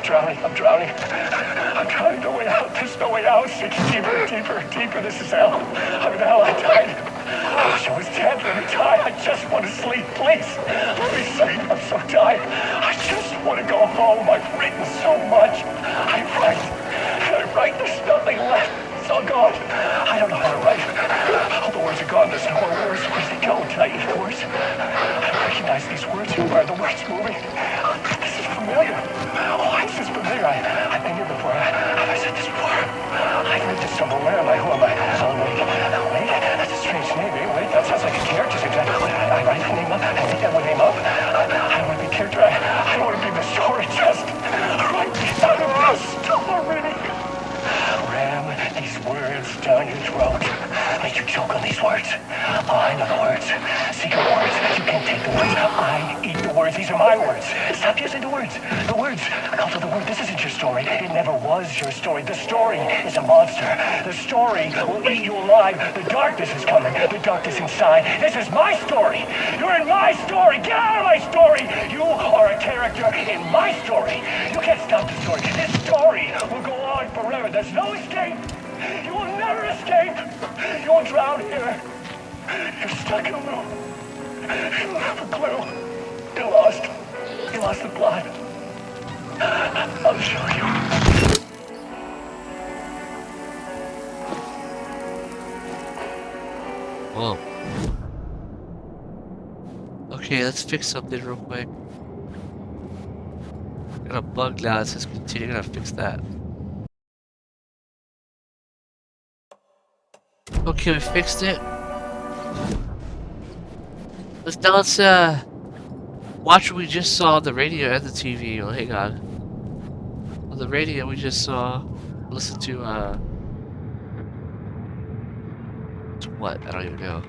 dark, drowning. I'm drowning. I'm drowning. No way out. There's no way out. It's deeper, deeper, deeper. This is hell. I'm in hell. I died. I wish I was dead. Let me die. I just want to sleep, please. Let me sleep. I'm so tired. I just want to go home. I've written so much. I write. There's nothing left. It's all gone. I don't know how to write. All the words are gone. There's no more words. Where'd they go? Did I eat the words? I recognize these words. Where are the words moving? This is familiar. Oh, this is familiar. I've been here before. Have I said this before? I've read this somewhere. Where am I? Who am I? Wait. That's a strange name. Wait, that sounds like a character. I write the name up. I think that would name up. I don't want to be a character. I don't want to be the story. Just write me out of the story. Ram these words down your throat. Make you choke on these words. Oh, I know the words. Secret words. You can't take the words. I eat the words. These are my words. Stop using the words. The words. I call for the word. This isn't your story. It never was your story. The story is a monster. The story will eat you alive. The darkness is coming. The darkness inside. This is my story. You're in my story. Get out of my story. You are a character in my story. You can't stop the story. This story will go on forever. There's no escape. You will never escape. You will drown here. You're stuck in a loop. You don't have a clue. You're lost. You lost the plot. I'll show you. Whoa. Okay, let's fix something real quick. Got a bug now that says continue. I gotta fix that. Okay, we fixed it. Let's watch what we just saw on the radio and the TV. Oh, hang on. On the radio, we just saw. Listen to what? I don't even know.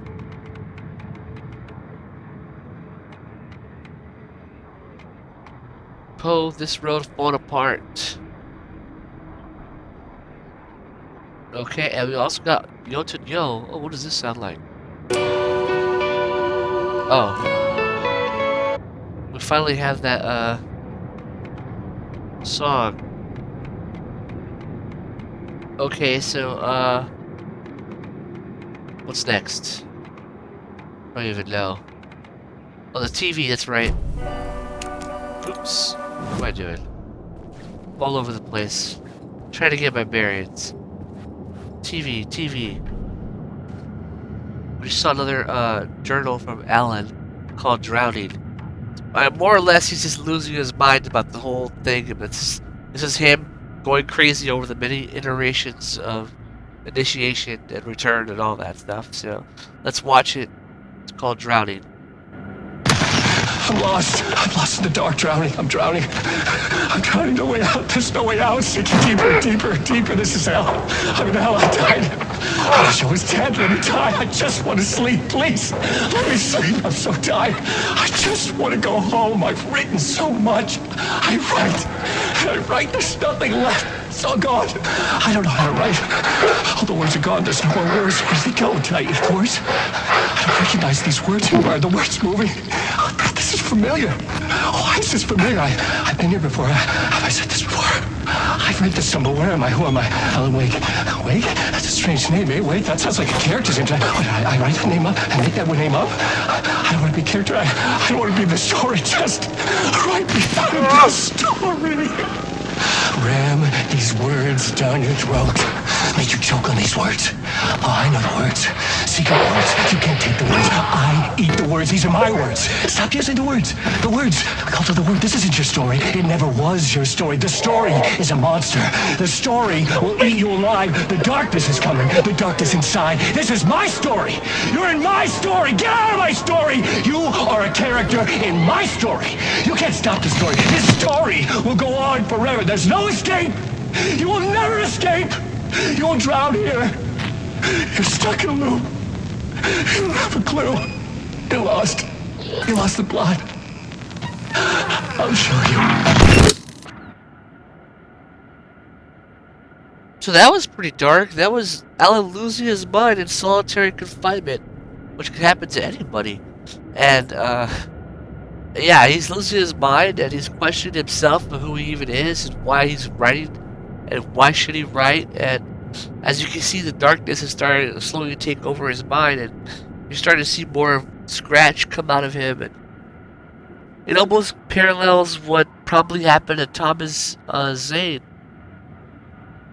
Poe, this road falling apart. Okay, and we also got Yo to Yo. Oh, what does this sound like? Oh. We finally have that, song. Okay, so, what's next? I don't even know. Oh, the TV, that's right. Oops. What am I doing? All over the place. Trying to get my bearings. TV. We just saw another journal from Alan called Drowning. More or less, he's just losing his mind about the whole thing. This is him going crazy over the many iterations of initiation and return and all that stuff. So let's watch it. It's called Drowning. I'm lost. I'm lost in the dark, drowning. I'm drowning. I'm drowning. No way out. There's no way out. It's deeper, deeper, deeper. This is hell. I'm in hell. I died. I wish I was dead. Let me die. I just want to sleep, please. Let me sleep. I'm so tired. I just want to go home. I've written so much. I write. There's nothing left. It's all gone. I don't know how to write. All the words are gone. There's no more words. Where'd they go? Did I eat the words? I don't recognize these words. Where are the words moving? This is familiar. Oh, this is familiar. I've been here before. Have I said this before? I've read this somewhere. Where am I? Who am I? Alan Wake. Wait, that's a strange name. Wait, that sounds like a character's name. I write the name up and make that name up? I don't want to be a character. I don't want to be the story. Just write me out of the story. Ram these words down your throat. Make you choke on these words. Oh, I know the words. Secret words. You can't take the words. I eat the words. These are my words. Stop using the words. The words. I call for the word. This isn't your story. It never was your story. The story is a monster. The story will eat you alive. The darkness is coming. The darkness inside. This is my story. You're in my story. Get out of my story. You are a character in my story. You can't stop the story. This story will go on forever. There's no escape. You will never escape. You will drown here. You're stuck in a loop. You don't have a clue. You're lost. You lost the plot. I'll show you. So that was pretty dark. That was Alan losing his mind in solitary confinement, which could happen to anybody. And Yeah, he's losing his mind and he's questioning himself and who he even is and why he's writing and why should he write. And as you can see, the darkness is starting to slowly take over his mind, and you're starting to see more scratch come out of him. And it almost parallels what probably happened to Thomas Zane.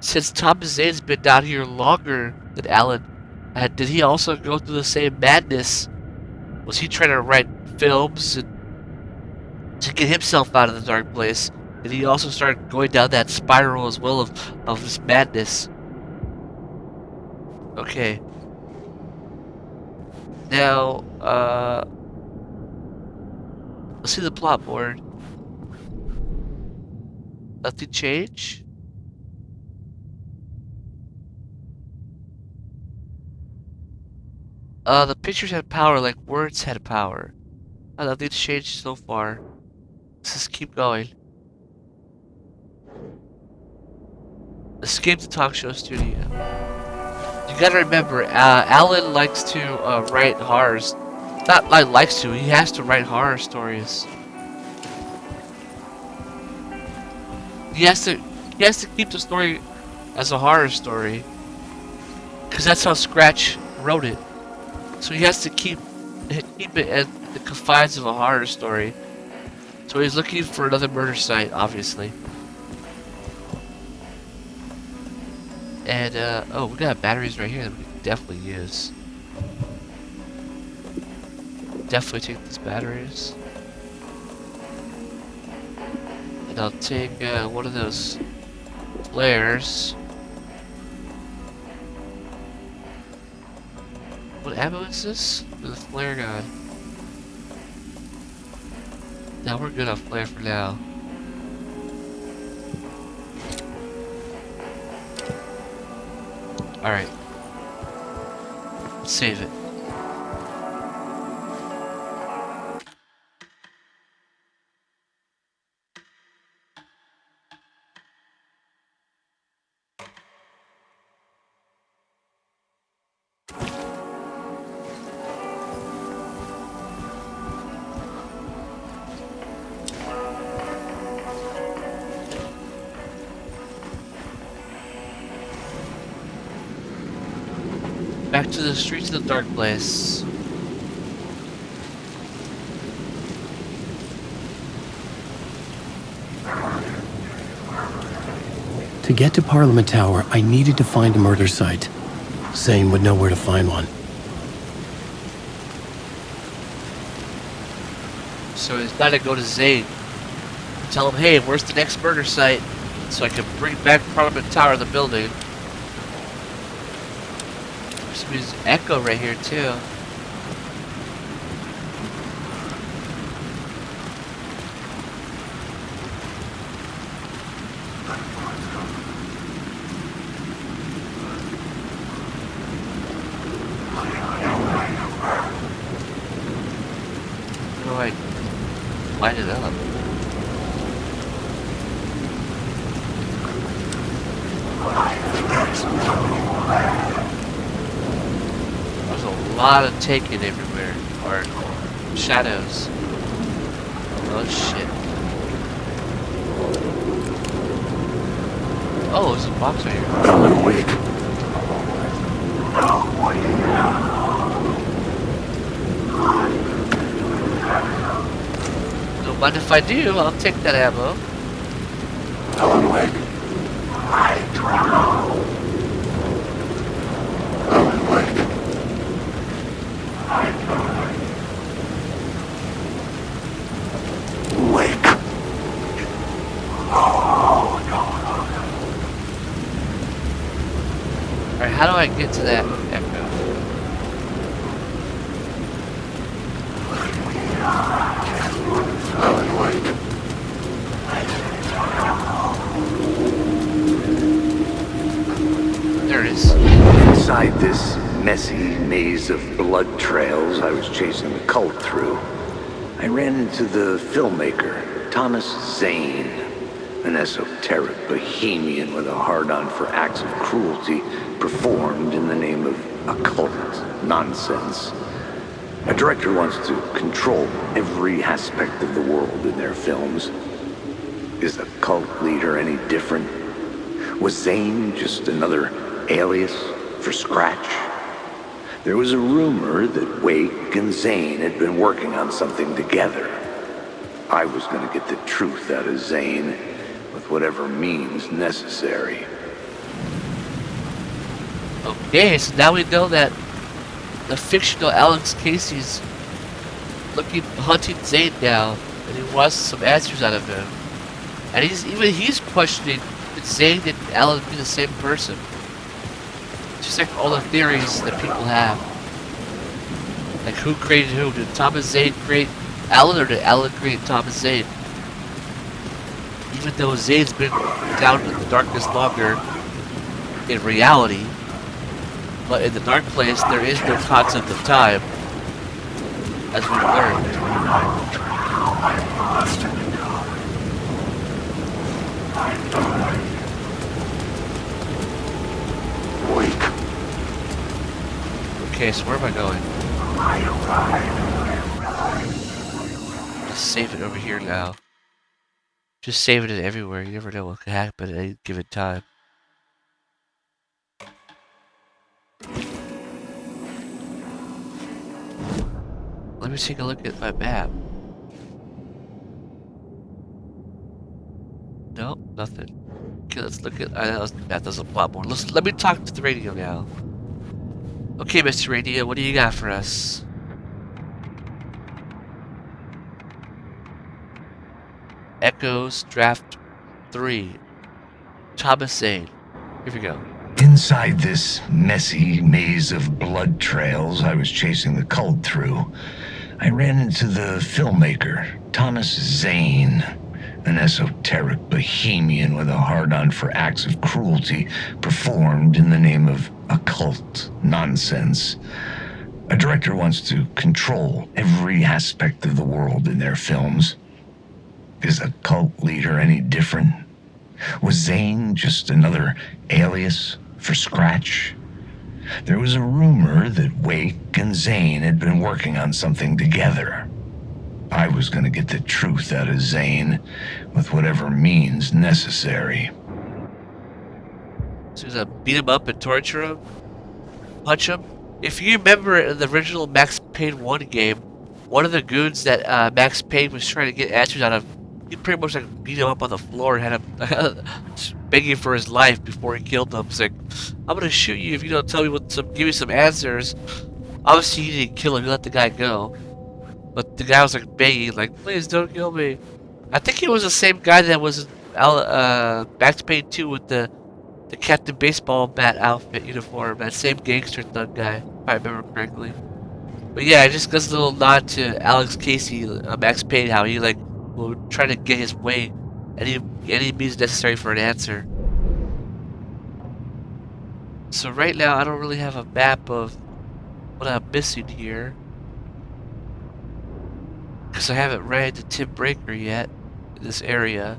Since Thomas Zane's been down here longer than Alan, did he also go through the same madness? Was he trying to write films and to get himself out of the dark place? Did he also start going down that spiral as well of this madness? Okay. Now, let's see the plot board. Nothing change? The pictures had power like words had power. Nothing's changed so far. Let's just keep going. Escape the talk show studio. You gotta remember, Alan likes to write horrors. Not like likes to, he has to write horror stories. He has to keep the story as a horror story. Cause that's how Scratch wrote it. So he has to keep it at the confines of a horror story. So he's looking for another murder site, obviously. And, oh, we got batteries right here that we can definitely use. Definitely take these batteries. And I'll take, one of those flares. What ammo is this? The flare gun. Now we're good on flare for now. Alright. Let's save it. Back to the streets of the dark place. To get to Parliament Tower, I needed to find a murder site. Zane would know where to find one. So he's gotta go to Zane. Tell him, hey, where's the next murder site? So I can bring back Parliament Tower, the building. There's echo right here too. How do I light it up? There's a lot of taking everywhere, or shadows. Oh shit. Oh, there's a box right here. Alan, wait. Don't mind if I do, I'll take that ammo. Alan, wait. I drown. Alan, wait. Wake. Oh, no. Alright, how do I get to that echo? Alan, wait. There it is. Inside this messy maze of blood trails I was chasing the cult through, I ran into the filmmaker, Thomas Zane, an esoteric bohemian with a hard-on for acts of cruelty performed in the name of occult nonsense. A director wants to control every aspect of the world in their films. Is a cult leader any different? Was Zane just another alias for Scratch? There was a rumor that Wake and Zane had been working on something together. I was going to get the truth out of Zane with whatever means necessary. Okay, so now we know that the fictional Alex Casey's hunting Zane now, and he wants some answers out of him. And he's questioning that Zane and Alan be the same person. Just like all the theories that people have. Like who created who? Did Thomas Zane create Alan, or did Alan create Thomas Zane? Even though Zane's been down in the darkness longer in reality, but in the dark place there is no concept of time, as we've learned. Okay, so where am I going? Just save it over here now. Just saving it everywhere. You never know what could happen at any given time. Let me take a look at my map. No, nothing. Okay, let's look at. That does a lot more. Let me talk to the radio now. Okay, Mr. Radio, what do you got for us? Echoes, Draft 3. Thomas Zane. Here we go. Inside this messy maze of blood trails I was chasing the cult through, I ran into the filmmaker, Thomas Zane, an esoteric bohemian with a hard-on for acts of cruelty performed in the name of occult nonsense. A director wants to control every aspect of the world in their films. Is a cult leader any different? Was Zane just another alias for Scratch? There was a rumor that Wake and Zane had been working on something together. I was going to get the truth out of Zane with whatever means necessary. So he's gonna beat him up and torture him? Punch him? If you remember in the original Max Payne 1 game, one of the goons that Max Payne was trying to get answers out of, he pretty much like beat him up on the floor and had him begging for his life before he killed him. He's like, I'm gonna shoot you if you don't tell me give me some answers. Obviously he didn't kill him, he let the guy go. But the guy was like begging, like, please don't kill me. I think it was the same guy that was in Max Payne 2 with the Captain Baseball bat outfit uniform, that same gangster thug guy, if I remember correctly. But yeah, it just gives a little nod to Alex Casey, Max Payne, how he like will try to get his way, any means necessary for an answer. So right now, I don't really have a map of what I'm missing here, because I haven't ran to Tim Breaker yet in this area.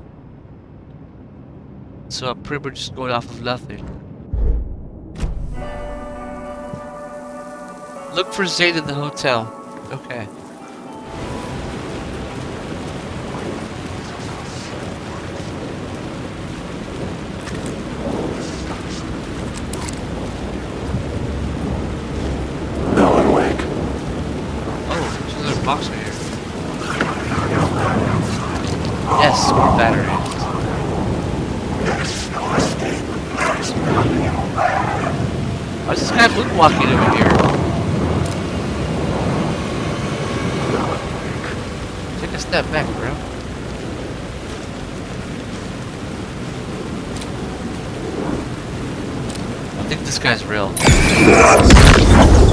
So I'm pretty much just going off of nothing. Look for Zane in the hotel. Okay. Alan Wake. Oh, there's another box right here. Yes, more batteries. Why is this guy moonwalking over here? Take a step back, bro. I think this guy's real.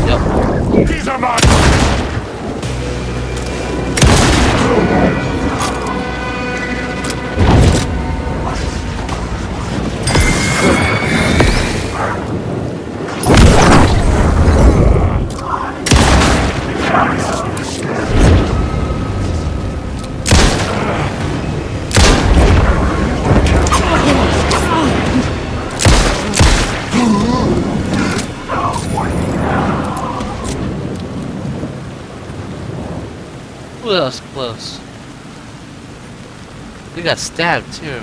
Yep. These are mine! close, close. We got stabbed too.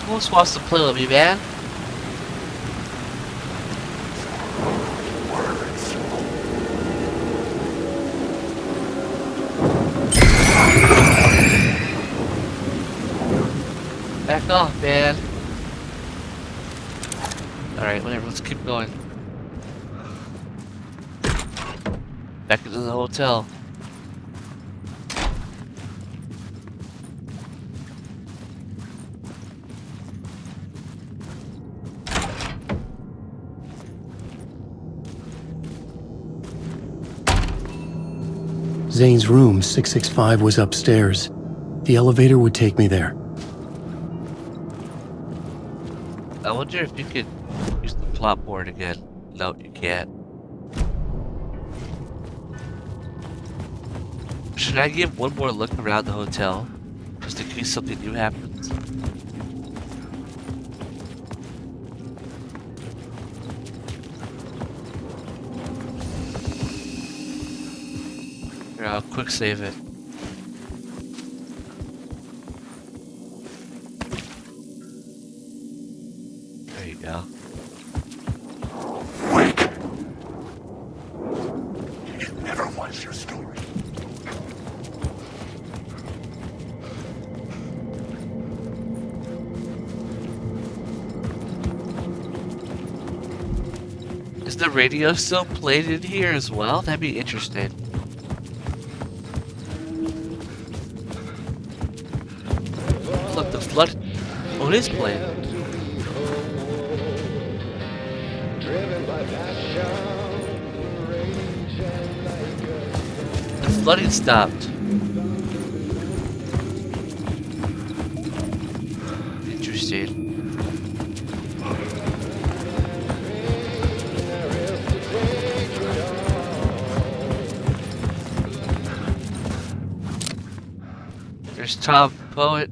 Who else wants to play with me, man? Back off, man. Alright, whatever, let's keep going. Back into the hotel. Zane's room, 665, was upstairs. The elevator would take me there. I wonder if you could use the plot board again. No, you can't. Should I give one more look around the hotel? Just in case something new happens? Here, I'll quick save it. There you go. Wake! It never was your story. Is the radio still played in here as well? That'd be interesting. Look, the flood. Oh, it is playing. The flooding stopped. Interesting. There's Tom, poet,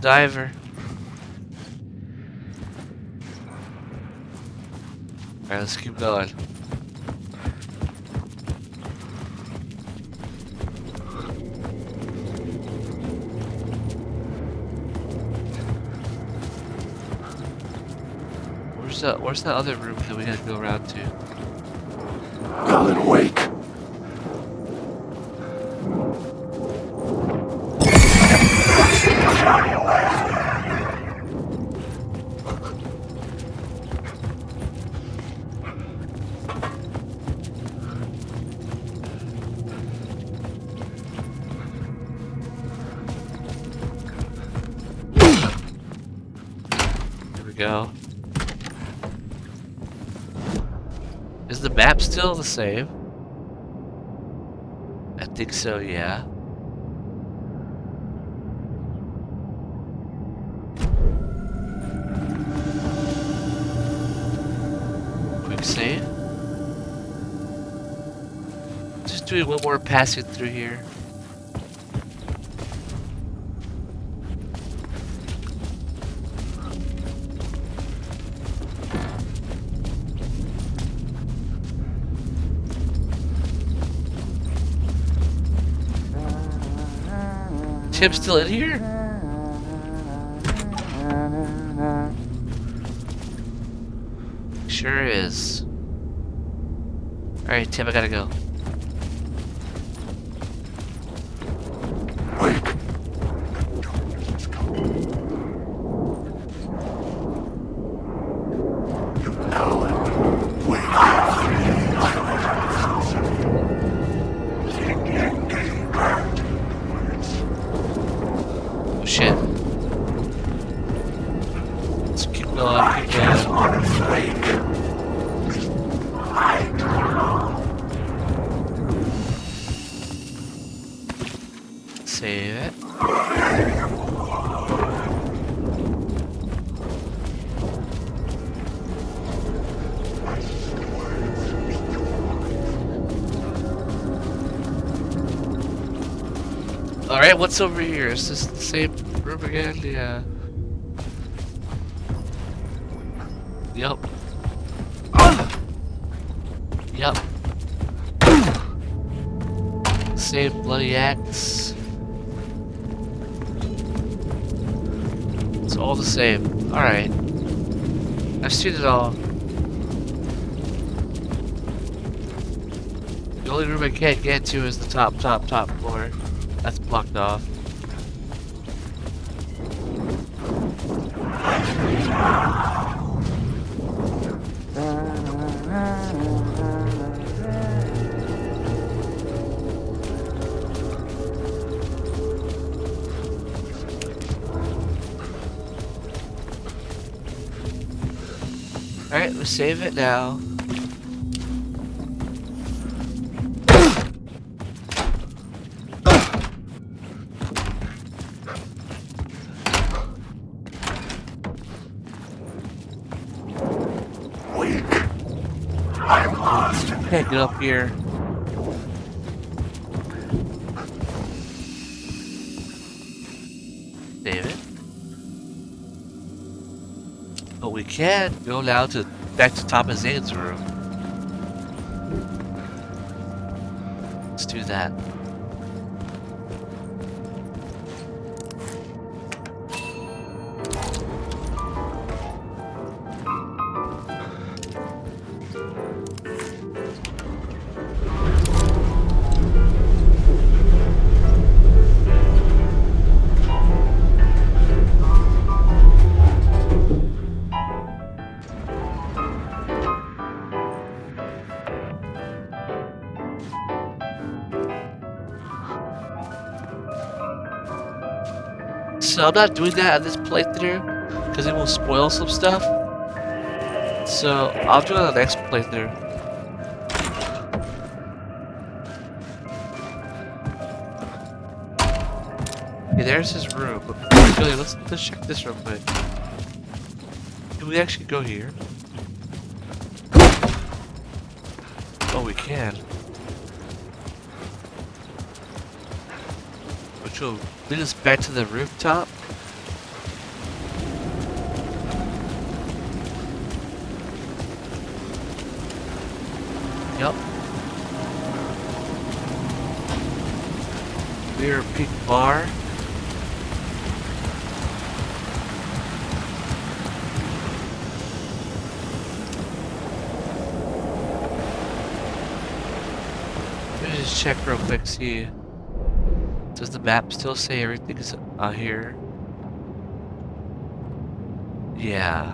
diver. Alright, let's keep going. Where's that other room that we gotta go around to? Alan, wake! Here we go. Is the map still the same? I think so, yeah. Quick save. Just doing one more passing through here. Tim's still in here? Sure is. Alright, Tim, I gotta go. Wake! Alan, wake! Oh shit. Let's keep going, keep going. Save it. Alright, what's over here? Is this the same room again? Yeah. Yup. Yep. Same bloody axe. It's all the same. Alright. I've seen it all. The only room I can't get to is the top floor. That's blocked off. Alright, let's save it now. I'm lost. Can't get up here. Save it. But we can go now to back to top of Zane's room. Let's do that. So I'm not doing that on this playthrough because it will spoil some stuff. So I'll do it on the next playthrough. Okay, there's his room. But before we go there, let's check this real quick. Can we actually go here? Oh, we can. Which will lead us back to the rooftop. Yup. Beer Peak Bar. Let me just check real quick, see. Does the map still say everything is here? Yeah.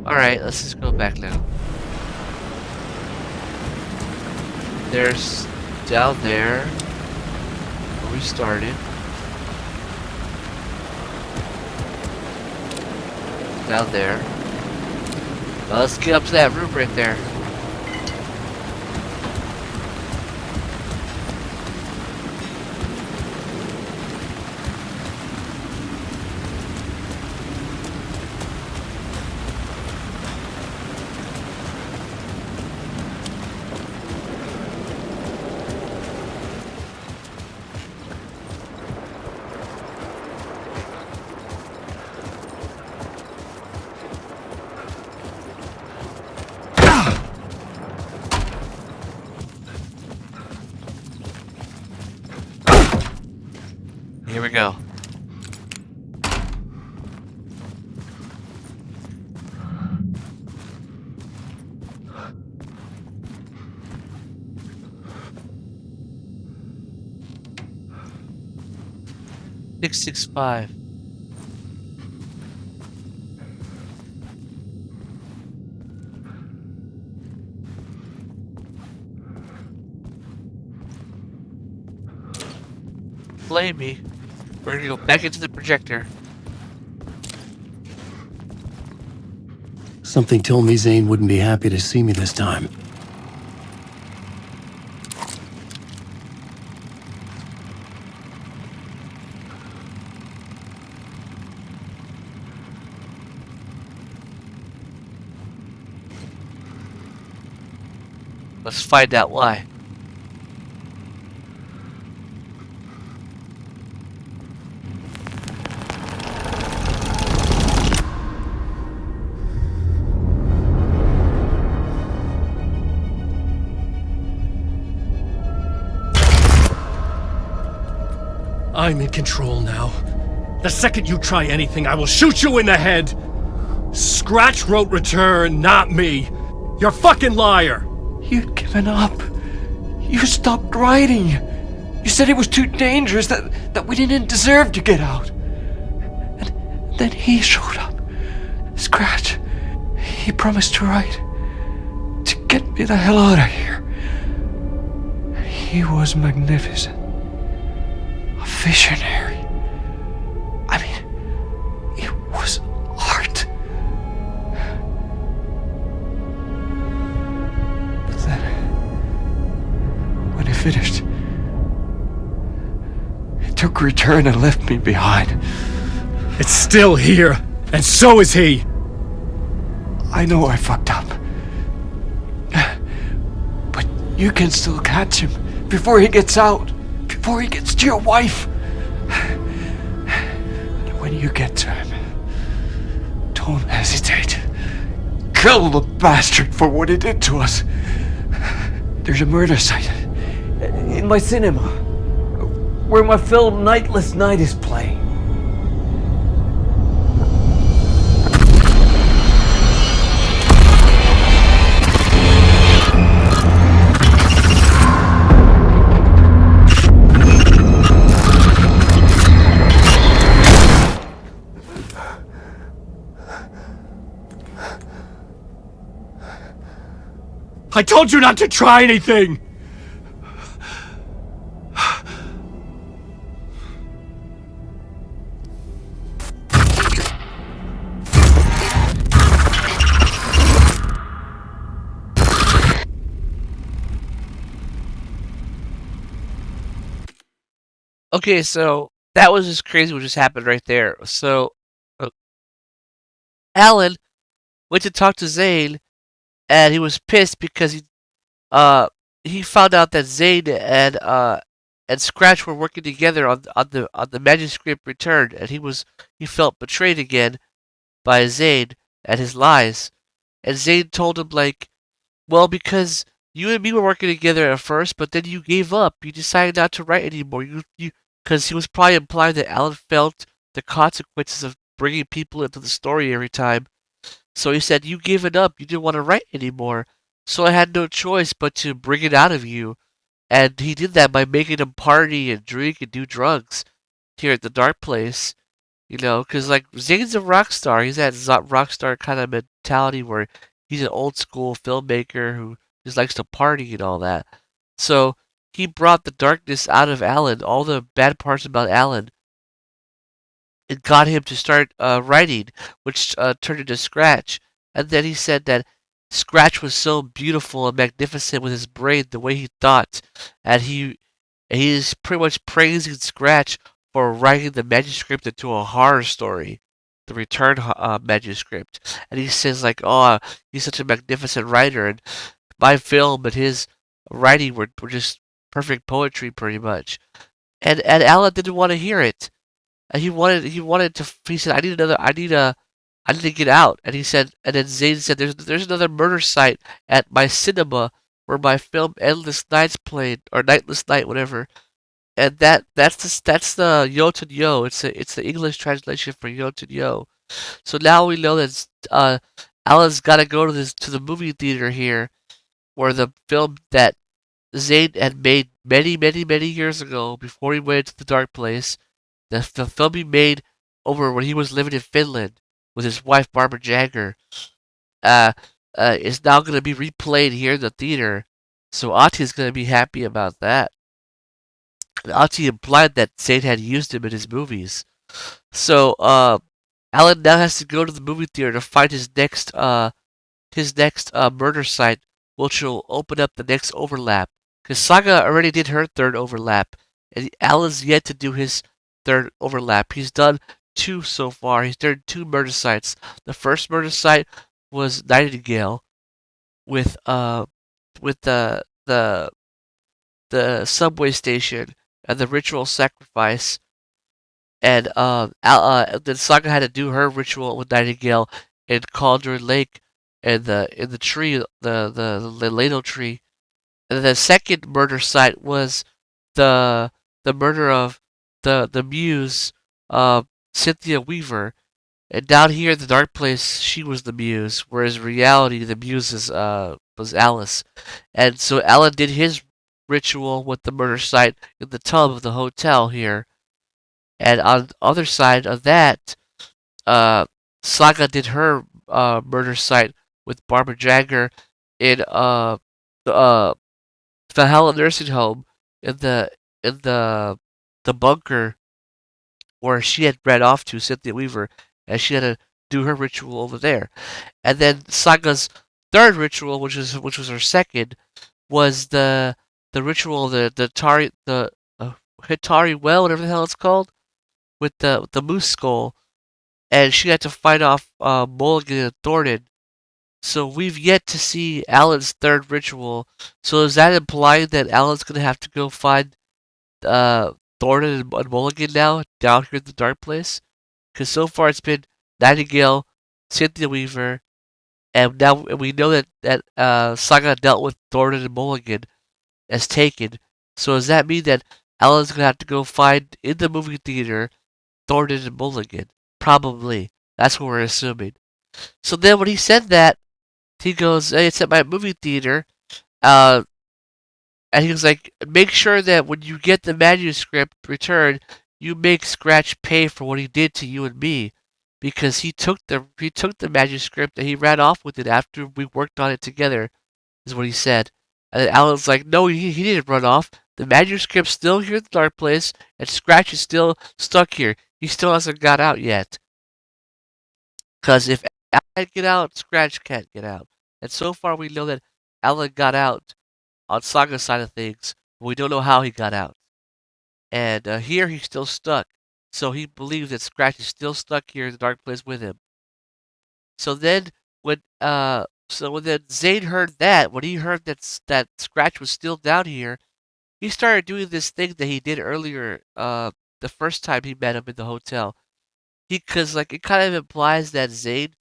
Alright, let's just go back now. There's down there where we started. Down there. Now let's get up to that room right there. Here we go. $665. Blame me. We're gonna go back into the projector. Something told me Zane wouldn't be happy to see me this time. Let's find out why. I'm in control now. The second you try anything, I will shoot you in the head! Scratch wrote return, not me. You're a fucking liar! You'd given up. You stopped writing. You said it was too dangerous, that we didn't deserve to get out. And then he showed up. Scratch. He promised to write. To get me the hell out of here. He was magnificent. A visionary. I mean, it was art. But then, when he finished, he took return and left me behind. It's still here, and so is he. I know I fucked up. But you can still catch him before he gets out. Before he gets to your wife. And when you get to him, don't hesitate. Kill the bastard for what he did to us. There's a murder site in my cinema where my film Nightless Night is playing. I told you not to try anything! Okay, so that was just crazy what just happened right there. So, Alan went to talk to Zane, and he was pissed because he found out that Zane and Scratch were working together on the manuscript return, and he felt betrayed again by Zane and his lies. And Zane told him like, well, because you and me were working together at first, but then you gave up. You decided not to write anymore. Because he was probably implying that Alan felt the consequences of bringing people into the story every time. So he said, you gave it up. You didn't want to write anymore. So I had no choice but to bring it out of you. And he did that by making him party and drink and do drugs here at the dark place. You know, because like Zane's a rock star. He's that rock star kind of mentality where he's an old school filmmaker who just likes to party and all that. So he brought the darkness out of Alan, all the bad parts about Alan, and got him to start writing, which turned into Scratch. And then he said that Scratch was so beautiful and magnificent with his brain, the way he thought, and he is pretty much praising Scratch for writing the manuscript into a horror story, the return manuscript. And he says like, "Oh, he's such a magnificent writer, and my film and his writing were just perfect poetry, pretty much." And Alan didn't want to hear it. And he wanted to. He said, I need to get out." And he said, and then Zane said, "There's another murder site at my cinema where my film Endless Nights played, or Nightless Night, whatever." And that's the Jotun Yo. It's the English translation for Jotun Yo. So now we know that Alan's got to go to the movie theater here, where the film that Zane had made many years ago before he went to the dark place, the film he made over when he was living in Finland with his wife Barbara Jagger, uh, is now going to be replayed here in the theater. So Ati is going to be happy about that. Ati implied that Zane had used him in his movies. So Alan now has to go to the movie theater to find his next murder site, which will open up the next overlap. Because Saga already did her third overlap, and Alan's yet to do his third overlap. He's done two so far. He's done two murder sites. The first murder site was Nightingale with the subway station and the ritual sacrifice. And then Saga had to do her ritual with Nightingale in Caldera Lake and in the tree, the ladle tree. And the second murder site was the murder of the muse, Cynthia Weaver, and down here in the dark place, she was the muse, whereas in reality the muse was Alice. And so Alan did his ritual with the murder site in the tub of the hotel here, and on the other side of that, uh, Saga did her murder site with Barbara Jagger in the Valhalla nursing home in the bunker where she had ran off to, Cynthia Weaver, and she had to do her ritual over there. And then Saga's third ritual, which was her second, was the ritual, the Hitari well, whatever the hell it's called, with the moose skull, and she had to fight off Mulligan and Thornton. So we've yet to see Alan's third ritual. So is that implying that Alan's gonna have to go find Thornton and Mulligan now down here in the dark place? Because so far it's been Nightingale, Cynthia Weaver, and now we know that Saga dealt with Thornton and Mulligan as taken. So does that mean that Alan's gonna have to go find in the movie theater Thornton and Mulligan? Probably. That's what we're assuming. So then when he said that, he goes, "Hey, it's at my movie theater." Uh, and he was like, "Make sure that when you get the manuscript returned, you make Scratch pay for what he did to you and me, because he took the manuscript and he ran off with it after we worked on it together," is what he said. And then Alan's like, "No, he didn't run off. The manuscript's still here in the dark place, and Scratch is still stuck here. He still hasn't got out yet. Because if Alan can't get out, Scratch can't get out." And so far we know that Alan got out on Saga's side of things, but we don't know how he got out. And here he's still stuck. So he believes that Scratch is still stuck here in the dark place with him. So then when then Zane heard that, when he heard that Scratch was still down here, he started doing this thing that he did earlier, the first time he met him in the hotel. Because like it kind of implies that Zane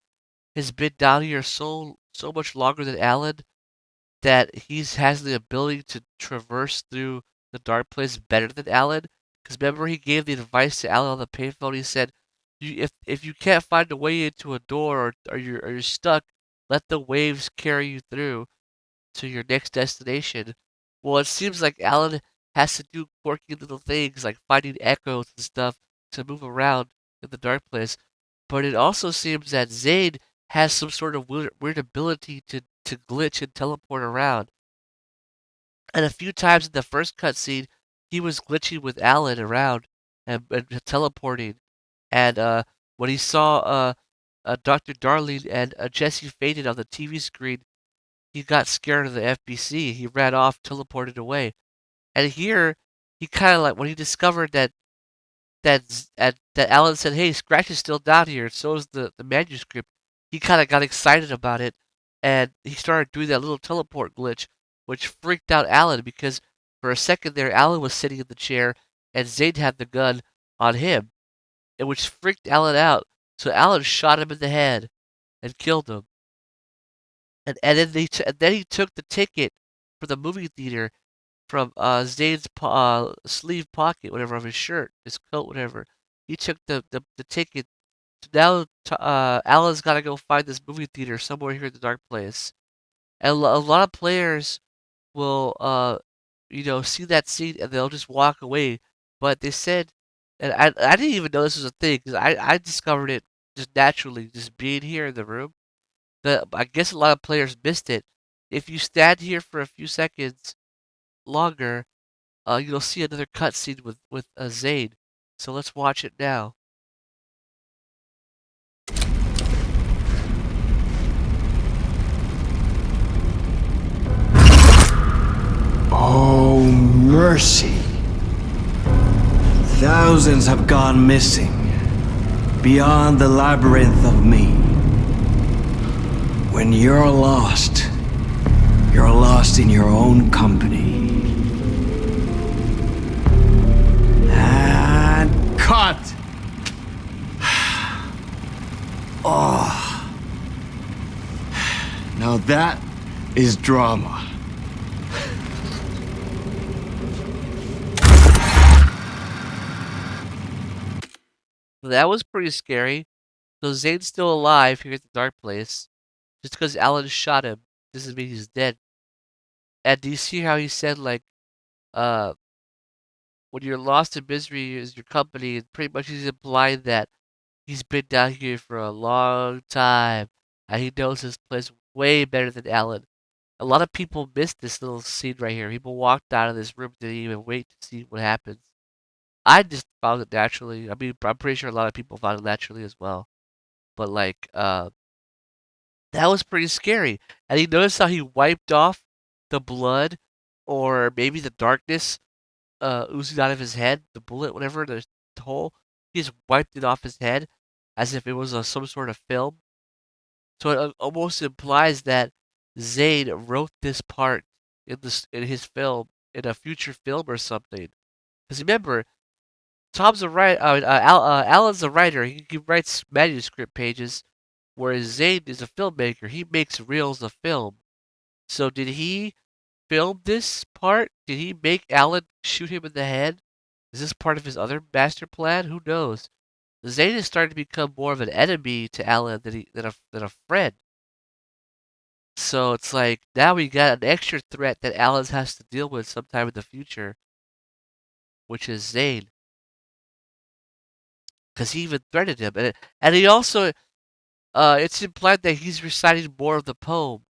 has been down here so much longer than Alan, that has the ability to traverse through the dark place better than Alan. Because remember, he gave the advice to Alan on the payphone. He said, if you can't find a way into a door, or you're stuck, let the waves carry you through to your next destination." Well, it seems like Alan has to do quirky little things like finding echoes and stuff to move around in the dark place. But it also seems that Zane has some sort of weird ability to glitch and teleport around. And a few times in the first cutscene, he was glitching with Alan around and teleporting. And when he saw Dr. Darling and Jesse Faden on the TV screen, he got scared of the FBC. He ran off, teleported away. And here, he kind of like, when he discovered that Alan said, "Hey, Scratch is still down here, and so is the manuscript," he kind of got excited about it, and he started doing that little teleport glitch, which freaked out Alan, because for a second there, Alan was sitting in the chair, and Zane had the gun on him, and which freaked Alan out. So Alan shot him in the head and killed him. And then he took the ticket for the movie theater from Zane's sleeve pocket, whatever, of his shirt, his coat, whatever. He took the ticket. Now Alan's got to go find this movie theater somewhere here in the dark place. And a lot of players will, see that scene and they'll just walk away. But they said, and I didn't even know this was a thing, because I discovered it just naturally, just being here in the room. I guess a lot of players missed it. If you stand here for a few seconds longer, you'll see another cutscene with Zane. So let's watch it now. Oh, mercy. Thousands have gone missing beyond the labyrinth of me. When you're lost in your own company. And cut! Oh. Now that is drama. that was pretty scary. So Zane's still alive here at the dark place. Just because Alan shot him doesn't mean he's dead. And do you see how he said, like, uh, when you're lost in misery is your company, and pretty much he's implying that he's been down here for a long time, and he knows this place way better than Alan. A lot of people missed this little scene right here. People walked out of this room, didn't even wait to see what happens. I just found it naturally. I mean, I'm pretty sure a lot of people found it naturally as well. But like, that was pretty scary. And you notice how he wiped off the blood, or maybe the darkness, oozing out of his head, the bullet, whatever, the hole. He just wiped it off his head, as if it was some sort of film. So it almost implies that Zane wrote this part in his film, in a future film or something. Because remember, Tom's a writer. Alan's a writer. He writes manuscript pages, whereas Zane is a filmmaker. He makes reels of film. So did he film this part? Did he make Alan shoot him in the head? Is this part of his other master plan? Who knows? Zane is starting to become more of an enemy to Alan than a friend. So it's like now we got an extra threat that Alan has to deal with sometime in the future, which is Zane, because he even threatened him, and he also it's implied that he's reciting more of the poem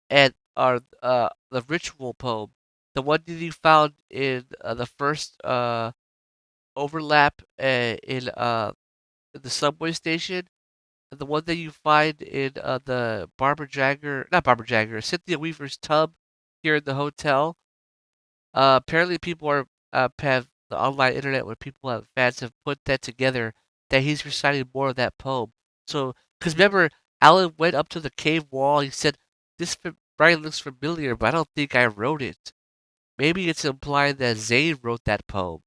and the ritual poem, the one that you found in the first overlap in the subway station, and the one that you find in the not Barbara Jagger, Cynthia Weaver's tub here in the hotel. Apparently, people have the online internet where fans have put that together that he's reciting more of that poem. So, because remember, Alan went up to the cave wall. He said, "This writing looks familiar, but I don't think I wrote it." Maybe it's implying that Zane wrote that poem,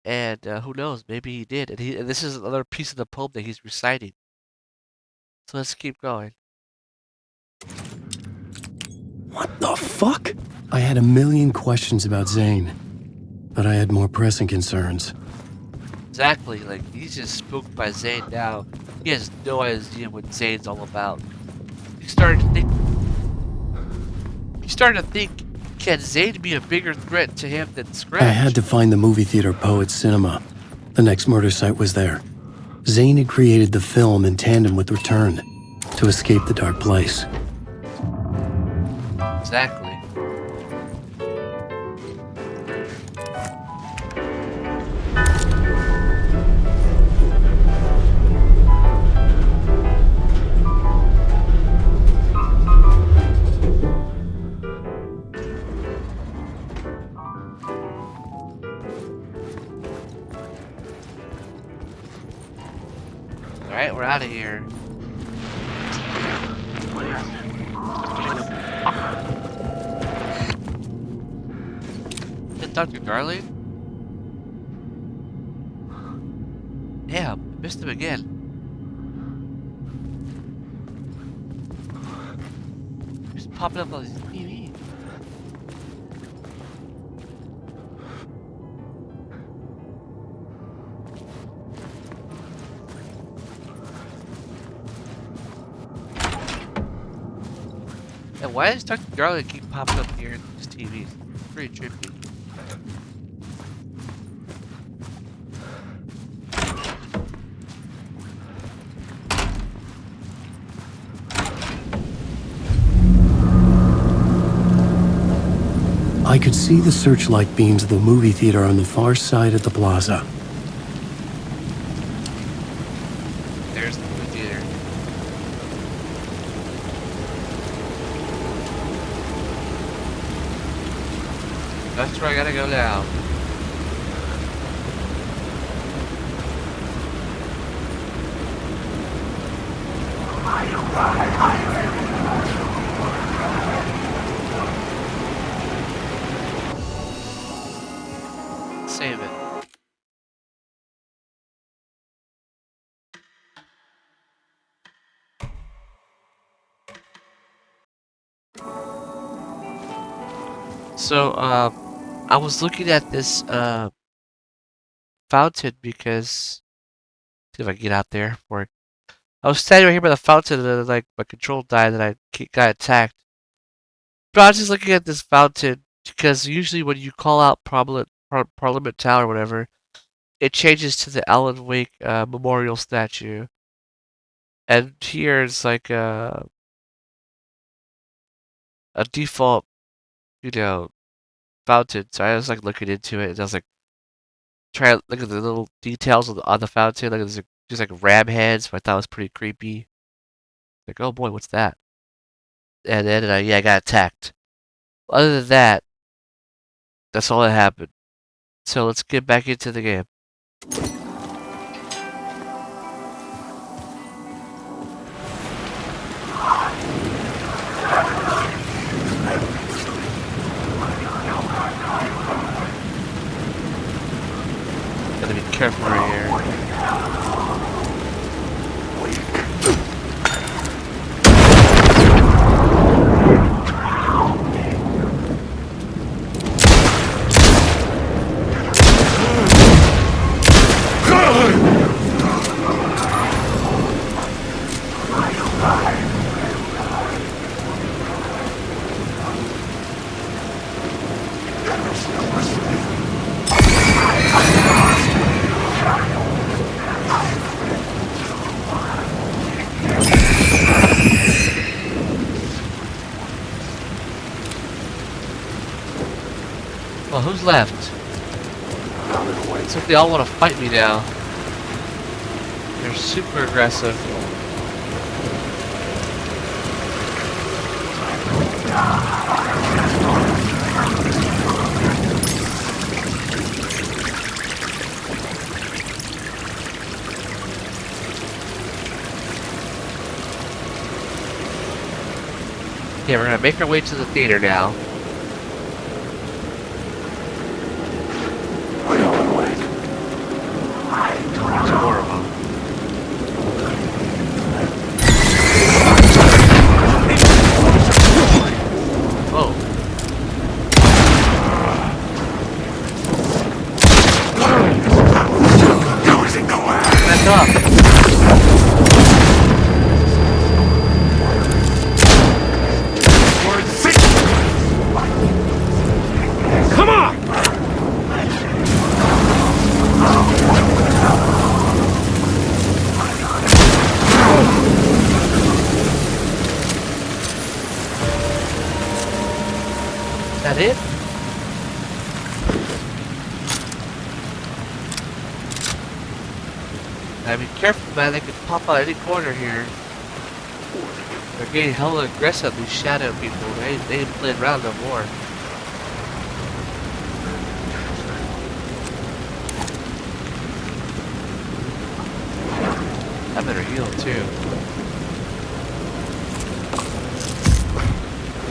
and who knows? Maybe he did, and this is another piece of the poem that he's reciting. So let's keep going. What the fuck? I had a million questions about Zane, but I had more pressing concerns. Exactly, like he's just spooked by Zane now. He has no idea what Zane's all about. He started to think, can Zane be a bigger threat to him than Scratch? I had to find the movie theater Poet Cinema. The next murder site was there. Zane had created the film in tandem with Return to escape the dark place. Exactly. Alright, we're out of here. Is it Dr. Darling? Damn, I missed him again. He's popping up on his TV. And why does Dr. Darling keep popping up here in his TV? It's pretty trippy. I could see the searchlight beams of the movie theater on the far side of the plaza. There's the movie theater. That's where I gotta go now. Save it. So, I was looking at this fountain because See if I can get out there before I was standing right here by the fountain and then, like, my control died and I got attacked. But I was just looking at this fountain because usually when you call out Parliament Town or whatever, it changes to the Alan Wake memorial statue. And here it's like a default, fountain. So I was like looking into it and I was like trying to look at the little details on the fountain. Like there's just like ram heads, which I thought was pretty creepy. Like, oh boy, what's that? And then I got attacked. Other than that, that's all that happened. So let's get back into the game. Gotta be careful right here. Well, who's left? It's like they all want to fight me now. They're super aggressive. Okay, we're gonna make our way to the theater now. That it? Now be careful, man. They could pop out any corner here. They're getting hella aggressive, these shadow people. They ain't playing around no more. I better heal too.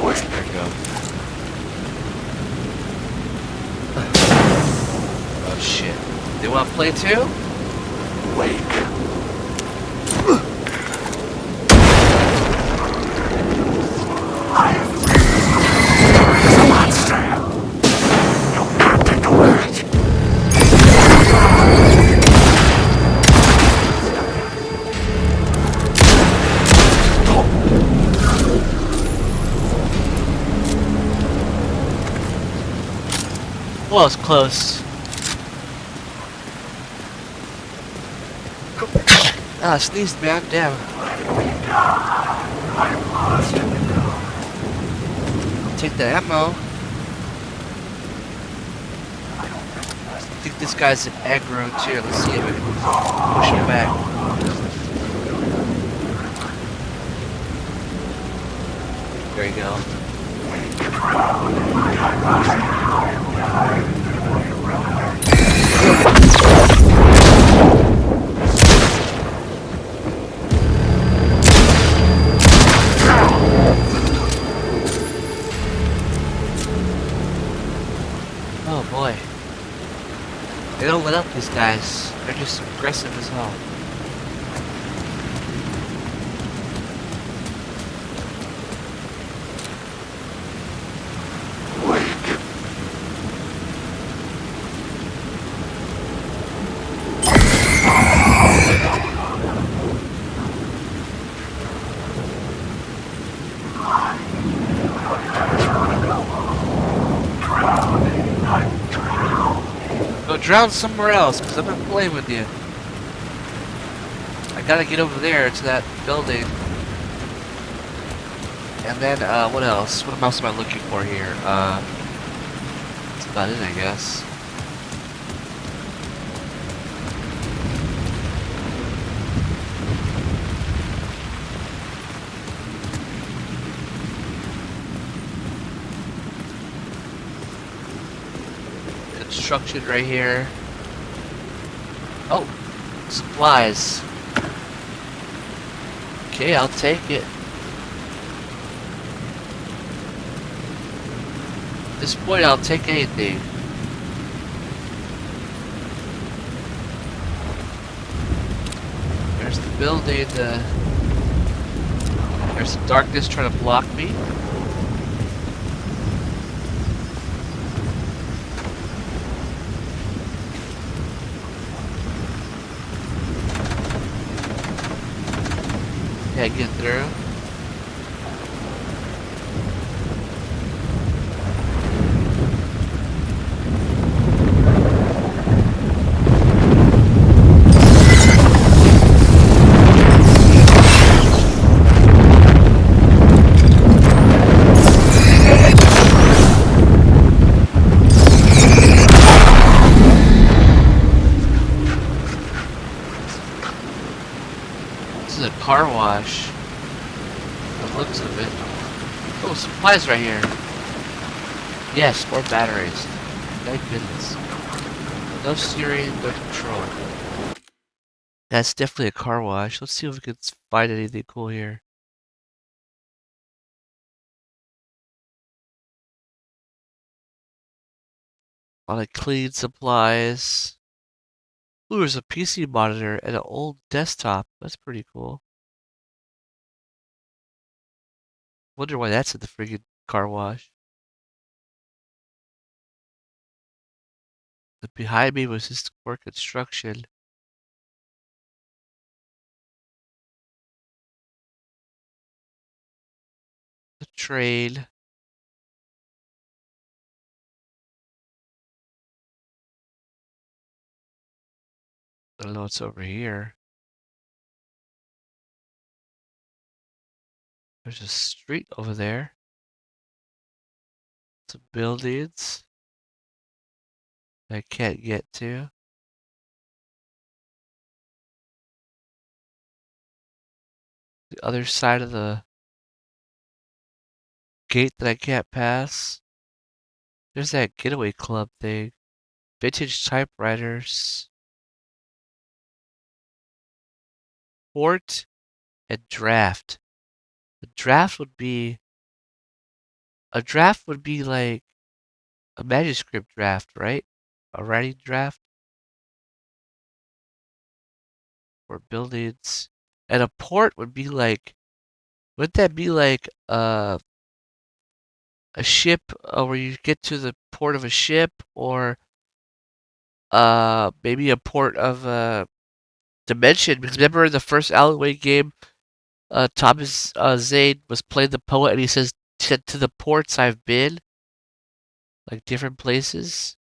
There we go. Oh shit. They want to play too? Wake. Well, it's close. Ah, I sneezed, man. Damn. Take the ammo. I think this guy's an aggro too. Let's see if we can push him back. There you go. Oh boy. They don't let up, these guys. They're just aggressive as hell. drown somewhere else, because I'm not playing with you. I gotta get over there to that building. And then, what else? What else am I looking for here? That's about it, I guess. Construction right here. Oh, supplies. Okay, I'll take it. At this point, I'll take anything. There's the building. There's the darkness trying to block me. Yeah, get through. Car wash. The looks of it. Oh, supplies right here. Yes, more batteries. Thank goodness. No steering, no control. That's definitely a car wash. Let's see if we can find anything cool here. A lot of clean supplies. Ooh, there's a PC monitor and an old desktop. That's pretty cool. Wonder why that's in the friggin' car wash. The behind me was just for construction. The train. I don't know what's over here. There's a street over there. Some buildings I can't get to. The other side of the gate that I can't pass. There's that getaway club thing. Vintage typewriters. Port and draft. A draft would be like a manuscript draft, right? A writing draft for buildings. And a port would be like, wouldn't that be like a ship where you get to the port of a ship, or maybe a port of a dimension? Because remember in the first alleyway game, Thomas Zane was playing the poet, and he said, to the ports I've been, like different places.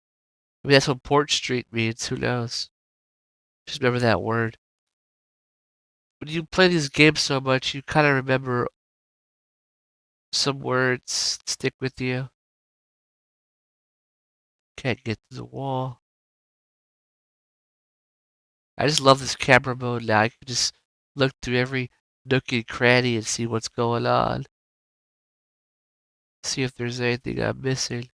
Maybe that's what Port Street means. Who knows? Just remember that word. When you play these games so much, you kind of remember some words stick with you. Can't get to the wall. I just love this camera mode now. I can just look through every nook and cranny and see what's going on. See if there's anything I'm missing.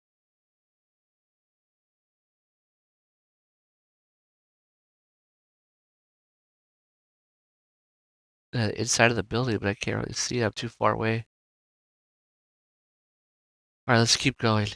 Inside of the building, but I can't really see it. I'm too far away. Alright, let's keep going.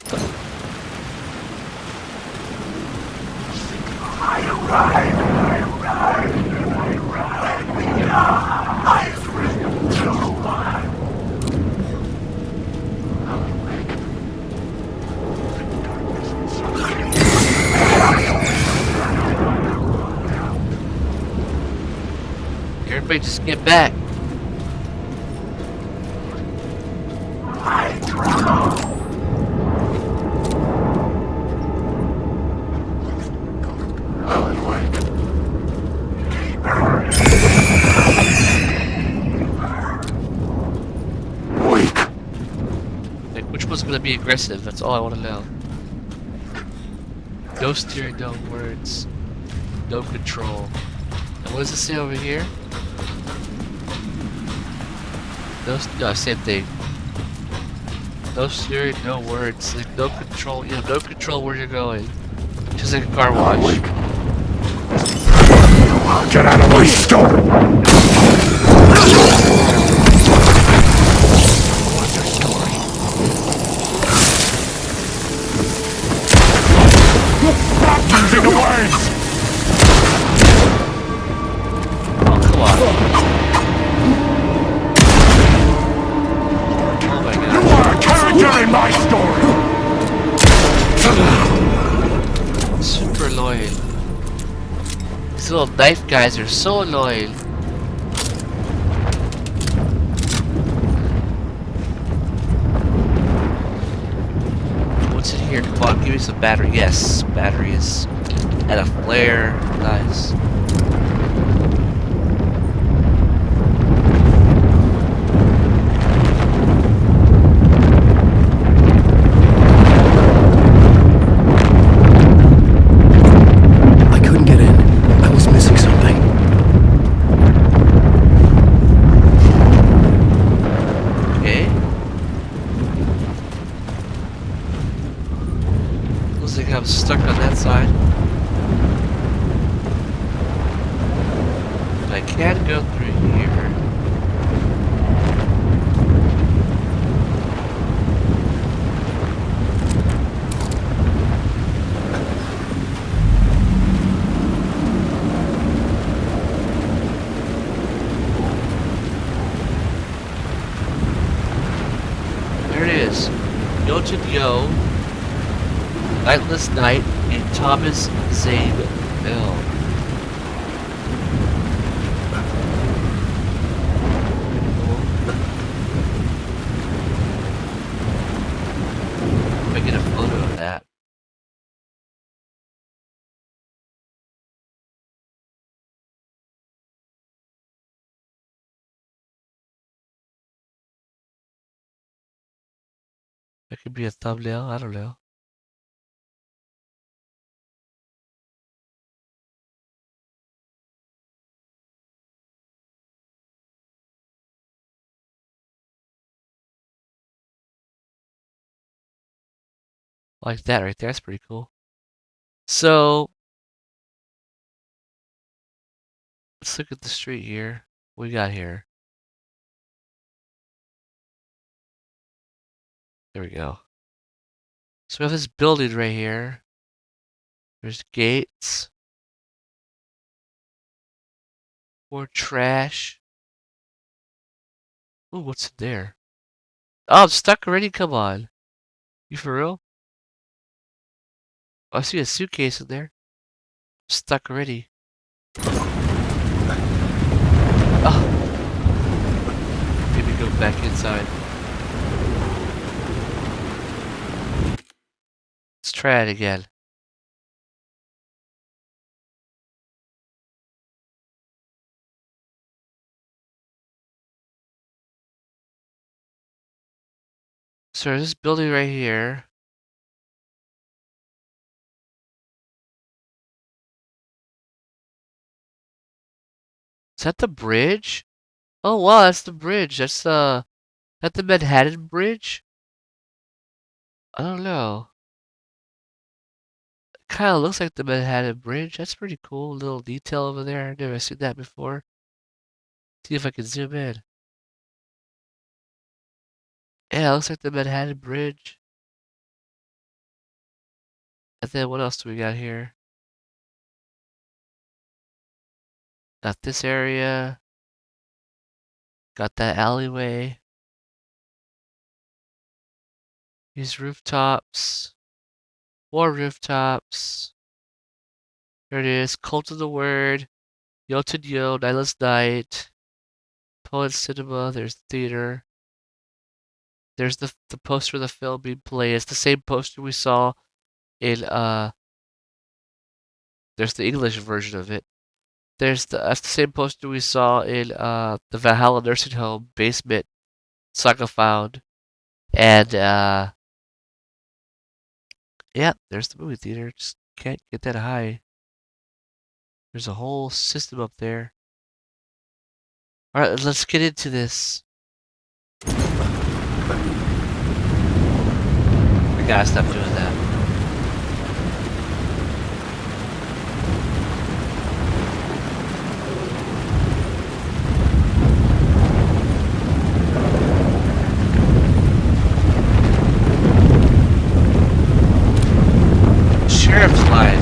Everybody just get back. Which one's gonna be aggressive? That's all I want to know. No steering, no words, no control. And what does it say over here? No, same thing. No steering, no words, like no control. You have no control where you're going. Just like a car wash. Get out of my store! What's your story? Stop using the words! Oh, come on. Oh my god. You are a character in my story! Super annoying. These little knife guys are so annoying. What's in here? Come on, give me some battery. Yes, batteries. And a flare. Nice. I couldn't get in. I was missing something. Okay. Looks like I'm stuck on that side. But I can go through here. There it is. Yolton Yo, Nightless Night, and Thomas Zane Bill. If I get a photo of that. That could be a thumbnail, I don't know. Like that right there, that's pretty cool. So, let's look at the street here. What we got here? There we go. So we have this building right here. There's gates. More trash. Ooh, what's in there? Oh, I'm stuck already? Come on. You for real? Oh, I see a suitcase in there. I'm stuck already. Oh. Maybe go back inside. Let's try it again. So there's this building right here. Is that the bridge? Oh wow, that's the bridge. That's that the Manhattan Bridge? I don't know. It kinda looks like the Manhattan Bridge. That's pretty cool. Little detail over there. I've never seen that before. See if I can zoom in. Yeah, it looks like the Manhattan Bridge. And then what else do we got here? Got this area. Got that alleyway. These rooftops. More rooftops. There it is. Cult of the Word. Yolton Yo, Nightless Night. Poet Cinema. There's the theater. There's the poster of the film being played. It's the same poster we saw in there's the English version of it. That's the same poster we saw in the Valhalla nursing home basement saga found. And yeah, there's the movie theater. Just can't get that high. There's a whole system up there. All right, let's get into this. We gotta stop doing that. Sheriff's line.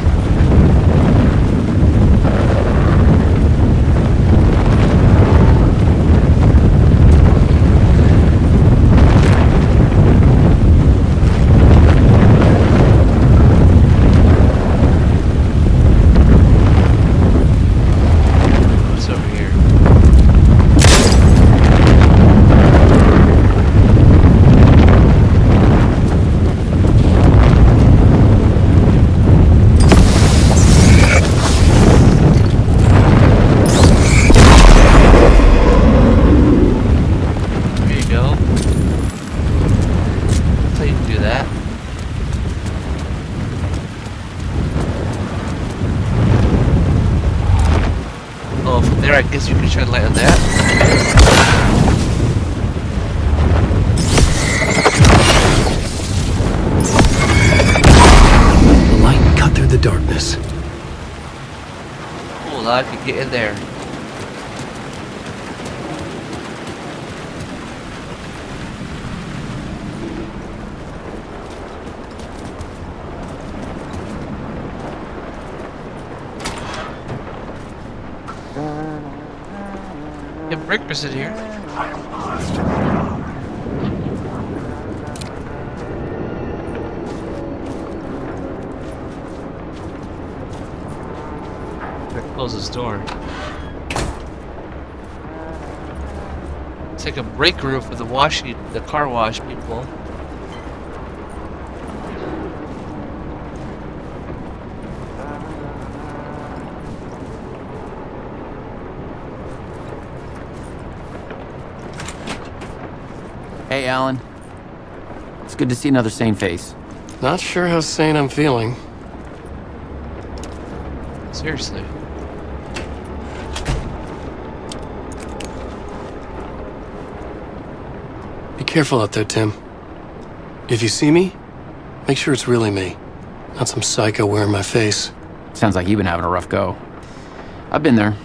What's over here? There you go. That's how you can do that. Oh, from there I guess you can shine light on that. The light cut through the darkness. Cool, now I can get in there. Yeah, Breaker's in here. Better close this door. It's like a break room for the car wash people. Hey, Alan. It's good to see another sane face. Not sure how sane I'm feeling. Seriously. Be careful out there, Tim. If you see me, make sure it's really me, not some psycho wearing my face. Sounds like you've been having a rough go. I've been there.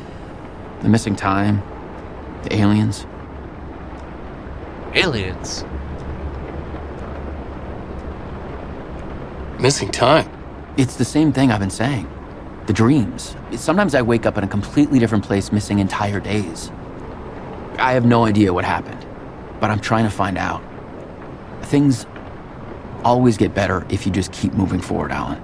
The missing time, the aliens. Aliens. Missing time. It's the same thing I've been saying. The dreams. Sometimes I wake up in a completely different place, missing entire days. I have no idea what happened, but I'm trying to find out. Things always get better if you just keep moving forward, Alan.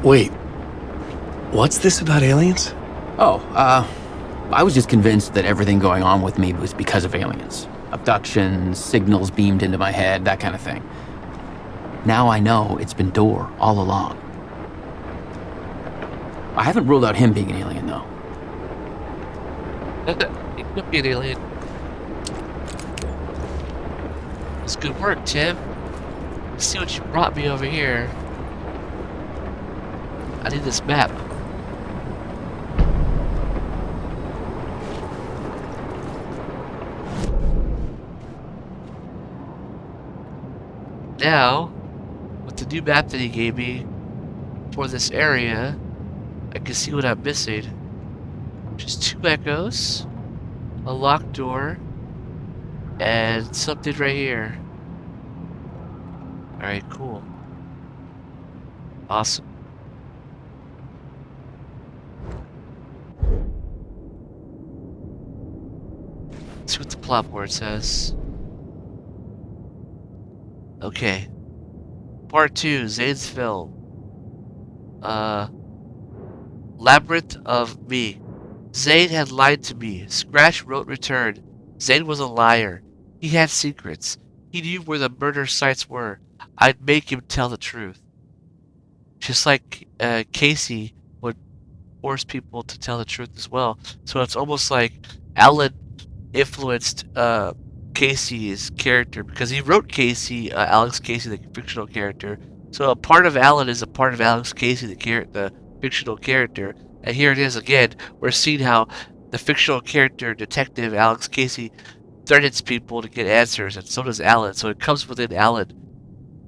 Wait. What's this about aliens? Oh, I was just convinced that everything going on with me was because of aliens. Abductions, signals beamed into my head, that kind of thing. Now I know it's been Door all along. I haven't ruled out him being an alien, though. It could be an alien. It's good work, Tim. Let's see what you brought me over here. I need this map. Now, with the new map that he gave me for this area, I can see what I'm missing. Just 2 echoes, a locked door, and something right here. Alright, cool. Awesome. Let's see what the plot board says. Okay. Part 2, Zane's film. Labyrinth of Me. Zane had lied to me. Scratch wrote return. Zane was a liar. He had secrets. He knew where the murder sites were. I'd make him tell the truth. Just like Casey would force people to tell the truth as well. So it's almost like Alan influenced Casey's character, because he wrote Casey, Alex Casey, the fictional character. So a part of Alan is a part of Alex Casey, the fictional character. And here it is again. We're seeing how the fictional character, Detective Alex Casey, threatens people to get answers, and so does Alan. So it comes within Alan,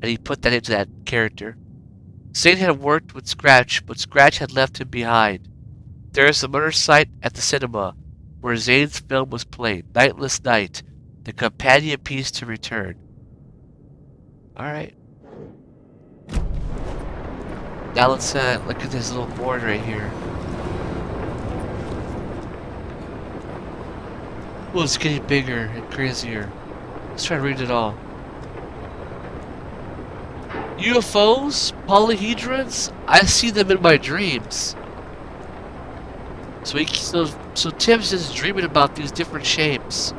and he put that into that character. Zane had worked with Scratch, but Scratch had left him behind. There is a murder site at the cinema where Zane's film was played. Nightless Night, the companion piece to Return. Alright. Now let's look at this little board right here. Oh, it's getting bigger and crazier. Let's try to read it all. UFOs? Polyhedrons? I see them in my dreams. So Tim's just dreaming about these different shapes.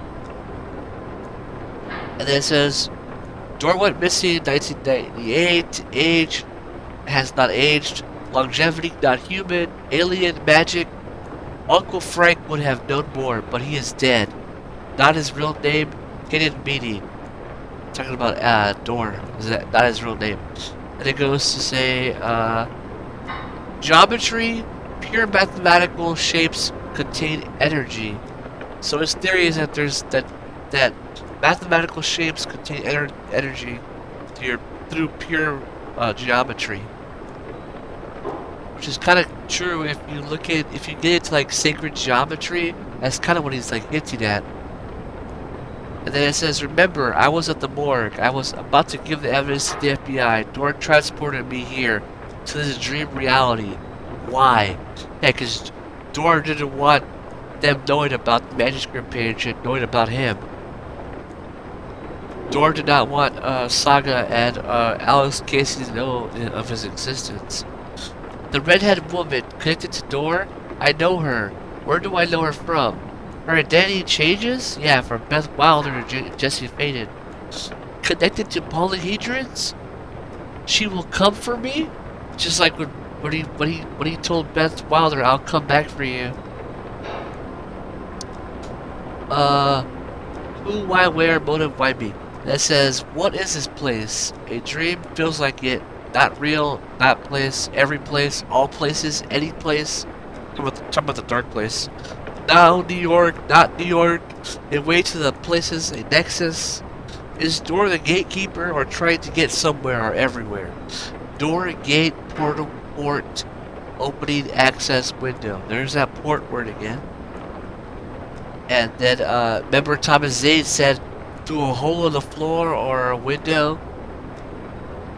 And then it says, door went missing in 1998. Age has not aged. Longevity not human. Alien magic. Uncle Frank would have known more, but he is dead. Not his real name. Hidden meaning. Talking about Door. Is that not his real name? And it goes to say geometry. Pure mathematical shapes contain energy. So his theory is that there's that mathematical shapes contain energy through pure geometry, which is kind of true if you get into like sacred geometry. That's kind of what he's like hinting at. And then it says, remember, I was at the morgue. I was about to give the evidence to the FBI. Door transported me here to this dream reality. Why? Yeah, because Door didn't want them knowing about the manuscript page and knowing about him. Door did not want Saga and Alex Casey to know of his existence. The redheaded woman connected to Door? I know her. Where do I know her from? Her identity changes? Yeah, from Beth Wilder to Jesse Faden. Connected to polyhedrons? She will come for me? Just like when he told Beth Wilder, I'll come back for you. Who, why, where, motive, why me? That says, what is this place? A dream feels like it. Not real, not place, every place, all places, any place. Talk about the dark place. Now New York, not New York. A way to the places, a nexus. Is Door the gatekeeper or trying to get somewhere or everywhere? Door, gate, portal, port, opening, access, window. There's that port word again. And then, remember Thomas Zane said through a hole in the floor or a window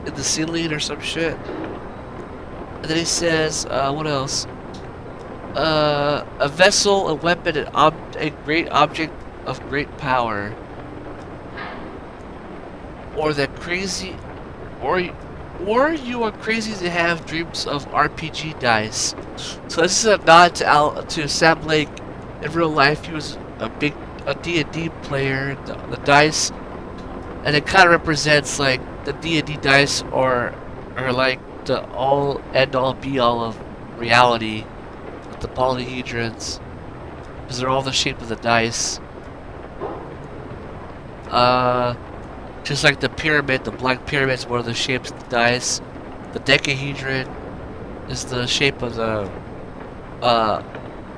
in the ceiling or some shit. And then he says, what else? A vessel, a weapon, a great object of great power. Or that crazy, or you are crazy to have dreams of RPG dice. So this is a nod to Sam Lake. In real life, he was a D&D player. The dice, and it kind of represents like the D&D dice, or like the all end all be all of reality with the polyhedrons, because they're all the shape of the dice. Just like the pyramid, the black pyramid is one of the shapes of the dice. The decahedron is the shape of the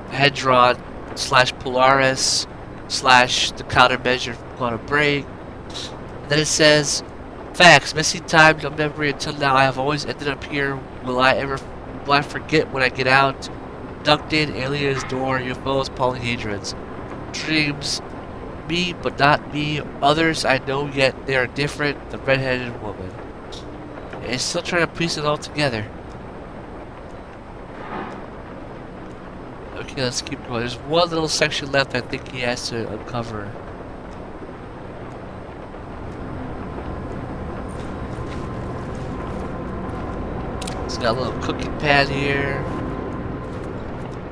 hedron / Polaris / the countermeasure from Quantum Break. And then it says, facts, missing time, no memory until now. I have always ended up here. Will I forget when I get out? Abducted, aliens, Door, UFOs, polyhedrons. Dreams. Me, but not me. Others I know, yet they are different. The red-headed woman. And he's still trying to piece it all together. Okay, let's keep going. There's one little section left I think he has to uncover. He's got a little cooking pad here.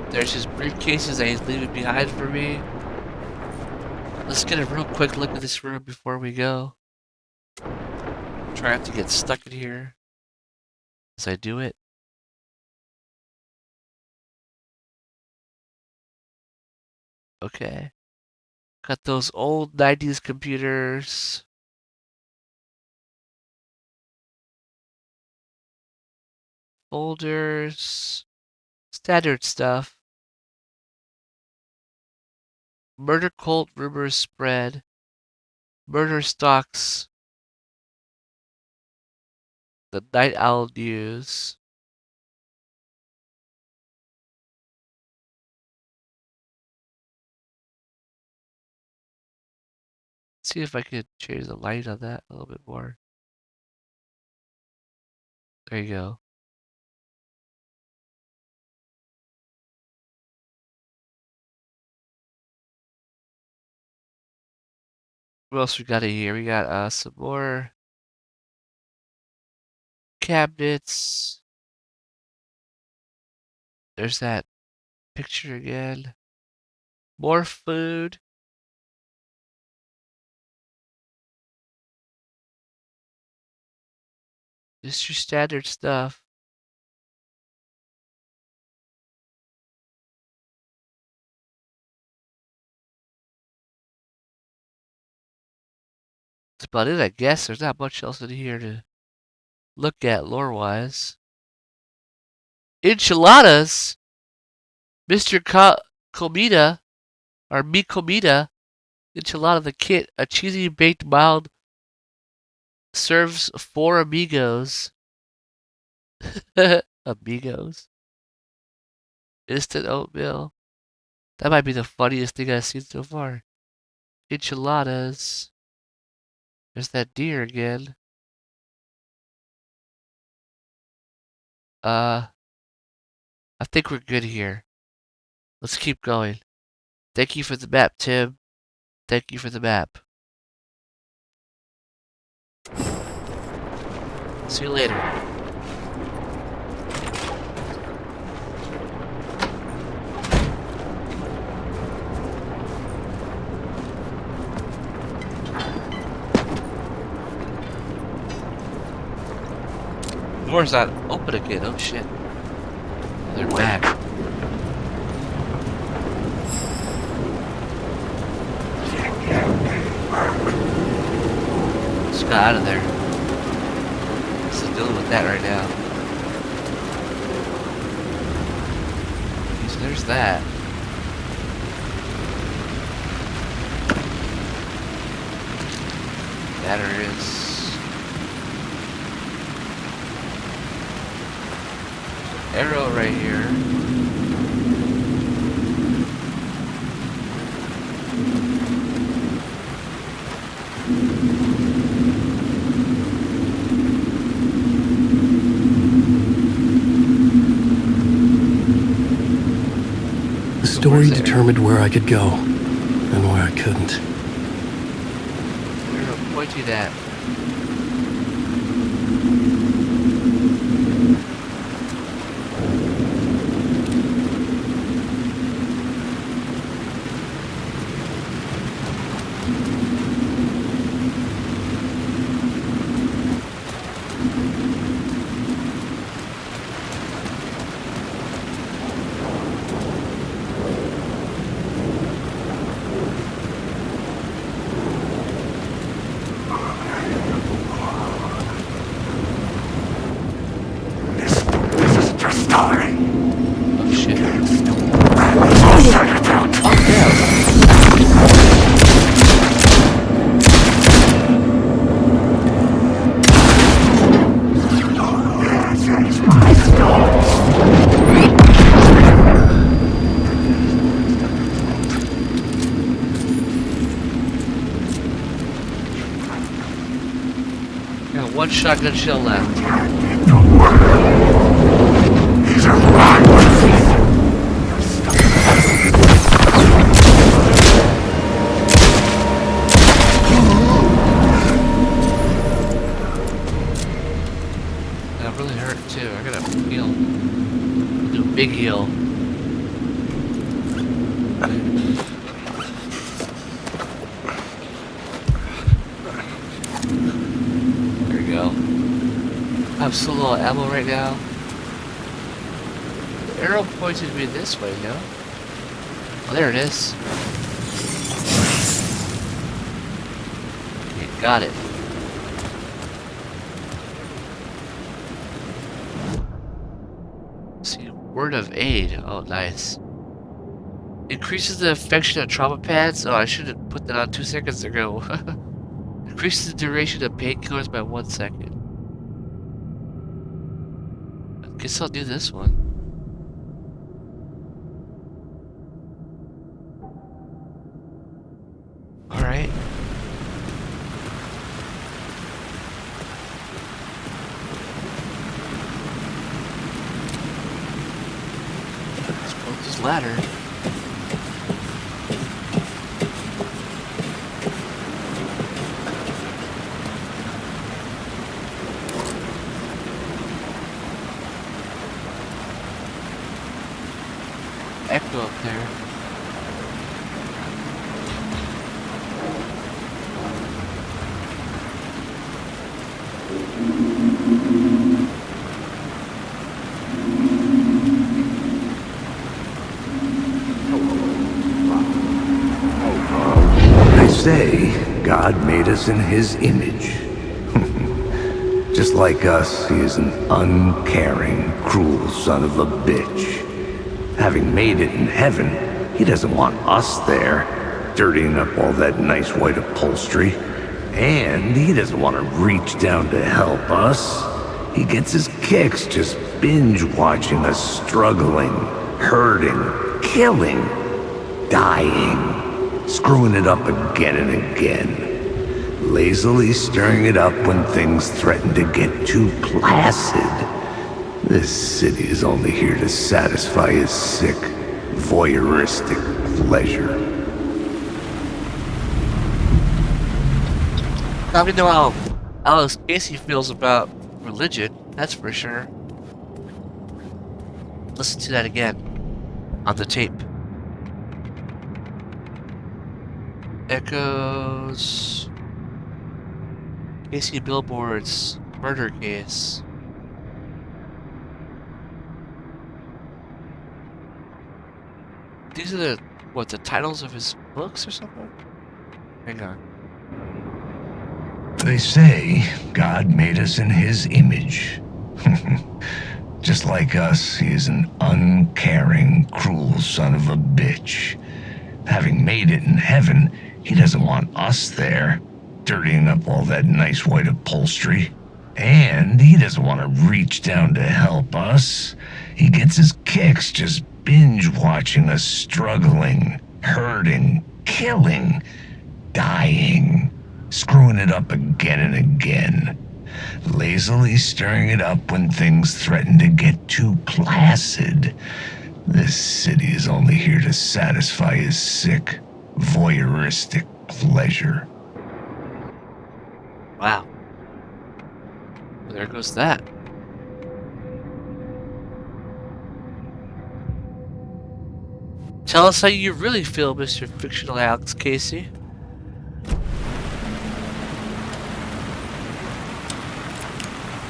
There's his briefcases that he's leaving behind for me. Let's get a real quick look at this room before we go. Try not to get stuck in here as I do it. Okay. Got those old 90s computers. Folders. Standard stuff. Murder cult rumors spread. Murder stalks the Night Owl News. See if I could change the light on that a little bit more. There you go. What else we got in here? We got some more cabinets. There's that picture again. More food. Just your standard stuff. That's about it, I guess. There's not much else in here to look at lore-wise. Enchiladas? Mr. Comida, or Mi Comida, Enchilada the Kit, a cheesy baked mild, serves 4 amigos. Amigos. Instant oatmeal. That might be the funniest thing I've seen so far. Enchiladas. There's that deer again. I think we're good here. Let's keep going. Thank you for the map, Tim. Thank you for the map. See you later. Door's not open again. Oh shit. They're back. Just got out of there. Just dealing with that right now. So there's that. Batteries. Arrow right here. The story determined where I could go and where I couldn't. Arrow pointed at. One shotgun shell left. He's alive. That really hurt too. I gotta heal. Do a big heal. I have so little ammo right now. The arrow pointed me this way, no? Oh, there it is. Got it. See, word of aid. Oh, nice. Increases the affection of trauma pads. Oh, I should have put that on 2 seconds ago. Increases the duration of painkillers by 1 second. I guess I'll do this one. Alright. Let's go up this ladder. Echo up there. I say, God made us in his image. Just like us, he is an uncaring, cruel son of a bitch. Having made it in heaven, he doesn't want us there, dirtying up all that nice white upholstery. And he doesn't want to reach down to help us. He gets his kicks just binge watching us struggling, hurting, killing, dying, screwing it up again and again, lazily stirring it up when things threaten to get too placid. This city is only here to satisfy his sick, voyeuristic pleasure. Now we know how Alex Casey feels about religion, that's for sure. Listen to that again on the tape. Echoes. Casey Billboards. Murder case. These are the, what, the titles of his books or something? Hang on. They say God made us in his image. Just like us, he is an uncaring, cruel son of a bitch. Having made it in heaven, he doesn't want us there, dirtying up all that nice white upholstery. And he doesn't want to reach down to help us. He gets his kicks just binge watching us struggling, hurting, killing, dying, screwing it up again and again, lazily stirring it up when things threaten to get too placid. This city is only here to satisfy his sick, voyeuristic pleasure. Wow. Well, there goes that. Tell us how you really feel, Mr. Fictional Alex Casey.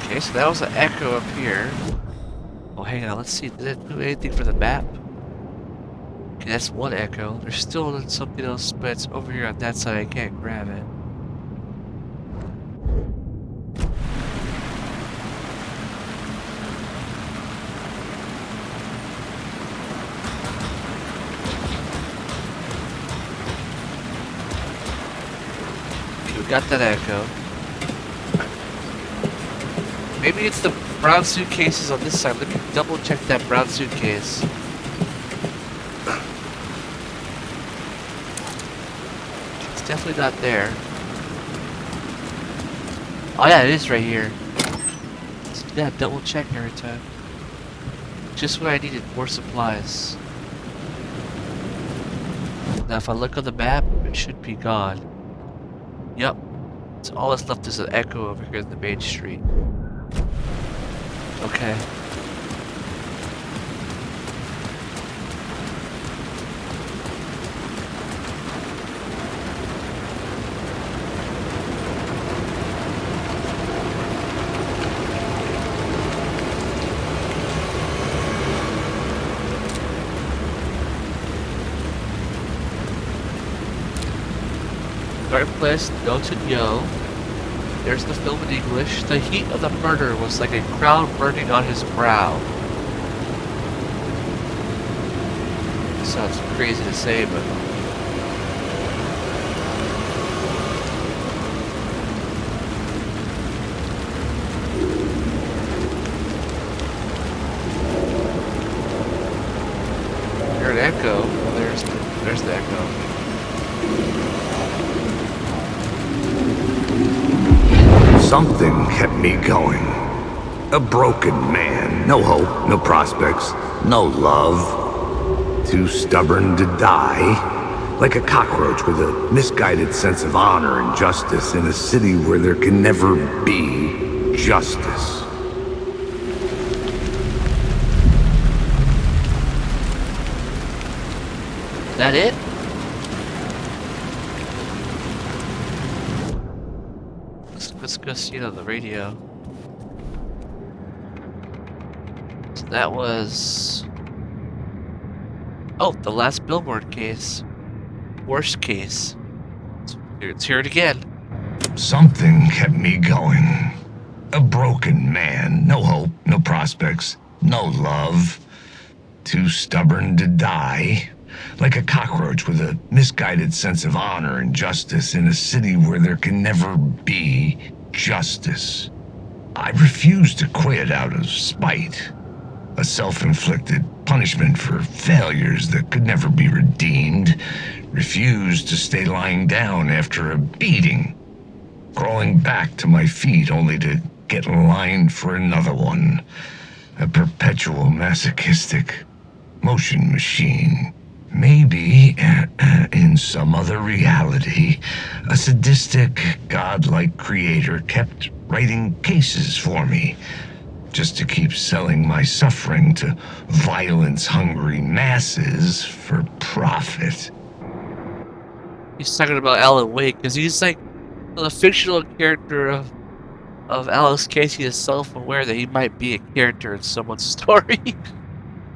Okay, so that was an echo up here. Oh, hang on, let's see. Did it do anything for the map? Okay, that's one echo. There's still something else, but it's over here on that side. I can't grab it. Okay, we got that echo. Maybe it's the brown suitcases on this side. Let me double check that brown suitcase. It's definitely not there. Oh yeah, it is right here. Let's do that double check every time. Just what I needed, more supplies. Now if I look on the map, it should be gone. Yup. So all that's left is an echo over here in the main street. Okay. dark place, noted yo. There's the film in English. The heat of the murder was like a crown burning on his brow. Sounds crazy to say, but... Hear an echo. Well, there's the echo. Something kept me going. A broken man. No hope, no prospects, no love. Too stubborn to die. Like a cockroach with a misguided sense of honor and justice in a city where there can never be justice. Is that it? Let's go see it on the radio. So that was... Oh, the last Billboard case. Worst case. Let's hear it again. Something kept me going. A broken man. No hope, no prospects, no love. Too stubborn to die. Like a cockroach with a misguided sense of honor and justice in a city where there can never be justice. I refused to quit out of spite. A self-inflicted punishment for failures that could never be redeemed. Refused to stay lying down after a beating. Crawling back to my feet only to get lined for another one. A perpetual masochistic motion machine. Maybe, in some other reality, a sadistic, godlike creator kept writing cases for me, just to keep selling my suffering to violence-hungry masses for profit. He's talking about Alan Wake, because he's like the fictional character of Alex Casey is self-aware that he might be a character in someone's story.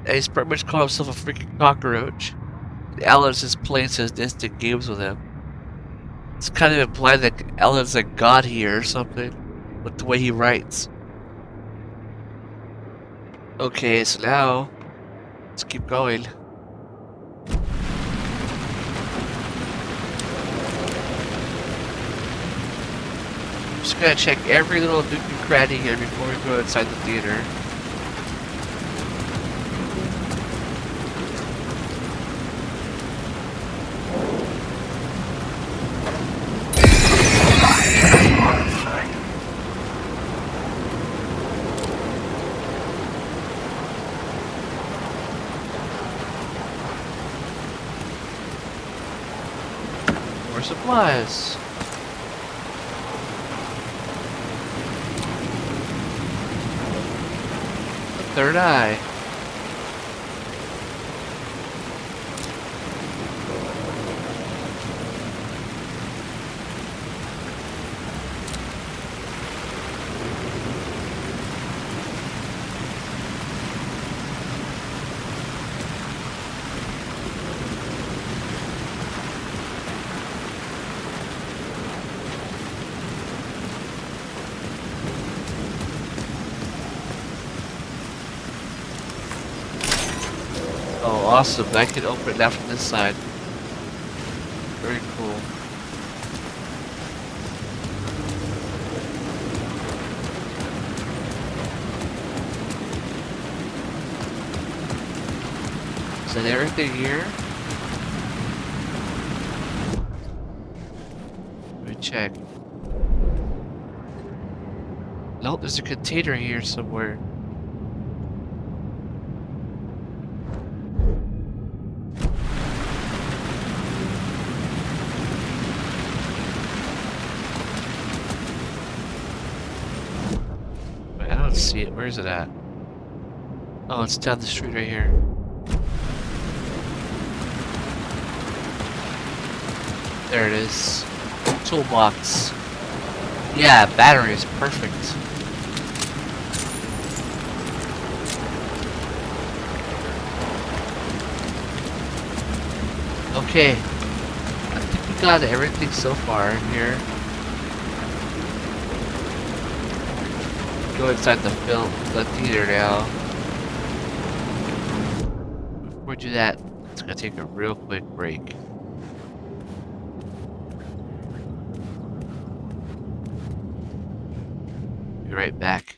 And he's pretty much called himself a freaking cockroach. Alan's just playing sadistic games with him. It's kind of implied that Alan's like God here or something, with the way he writes. Okay, so now, let's keep going. I'm just gonna check every little nook and cranny here before we go inside the theater. Supplies. The third eye. Awesome, I can open it now from this side. Very cool. Is that everything here? Let me check. Nope, there's a container here somewhere. See it. Where is it at? Oh, it's down the street right here. There it is. Toolbox. Yeah, battery is perfect. Okay. I think we we've got everything so far in here. Go inside the theater now. Before we do that, it's gonna take a real quick break. Be right back.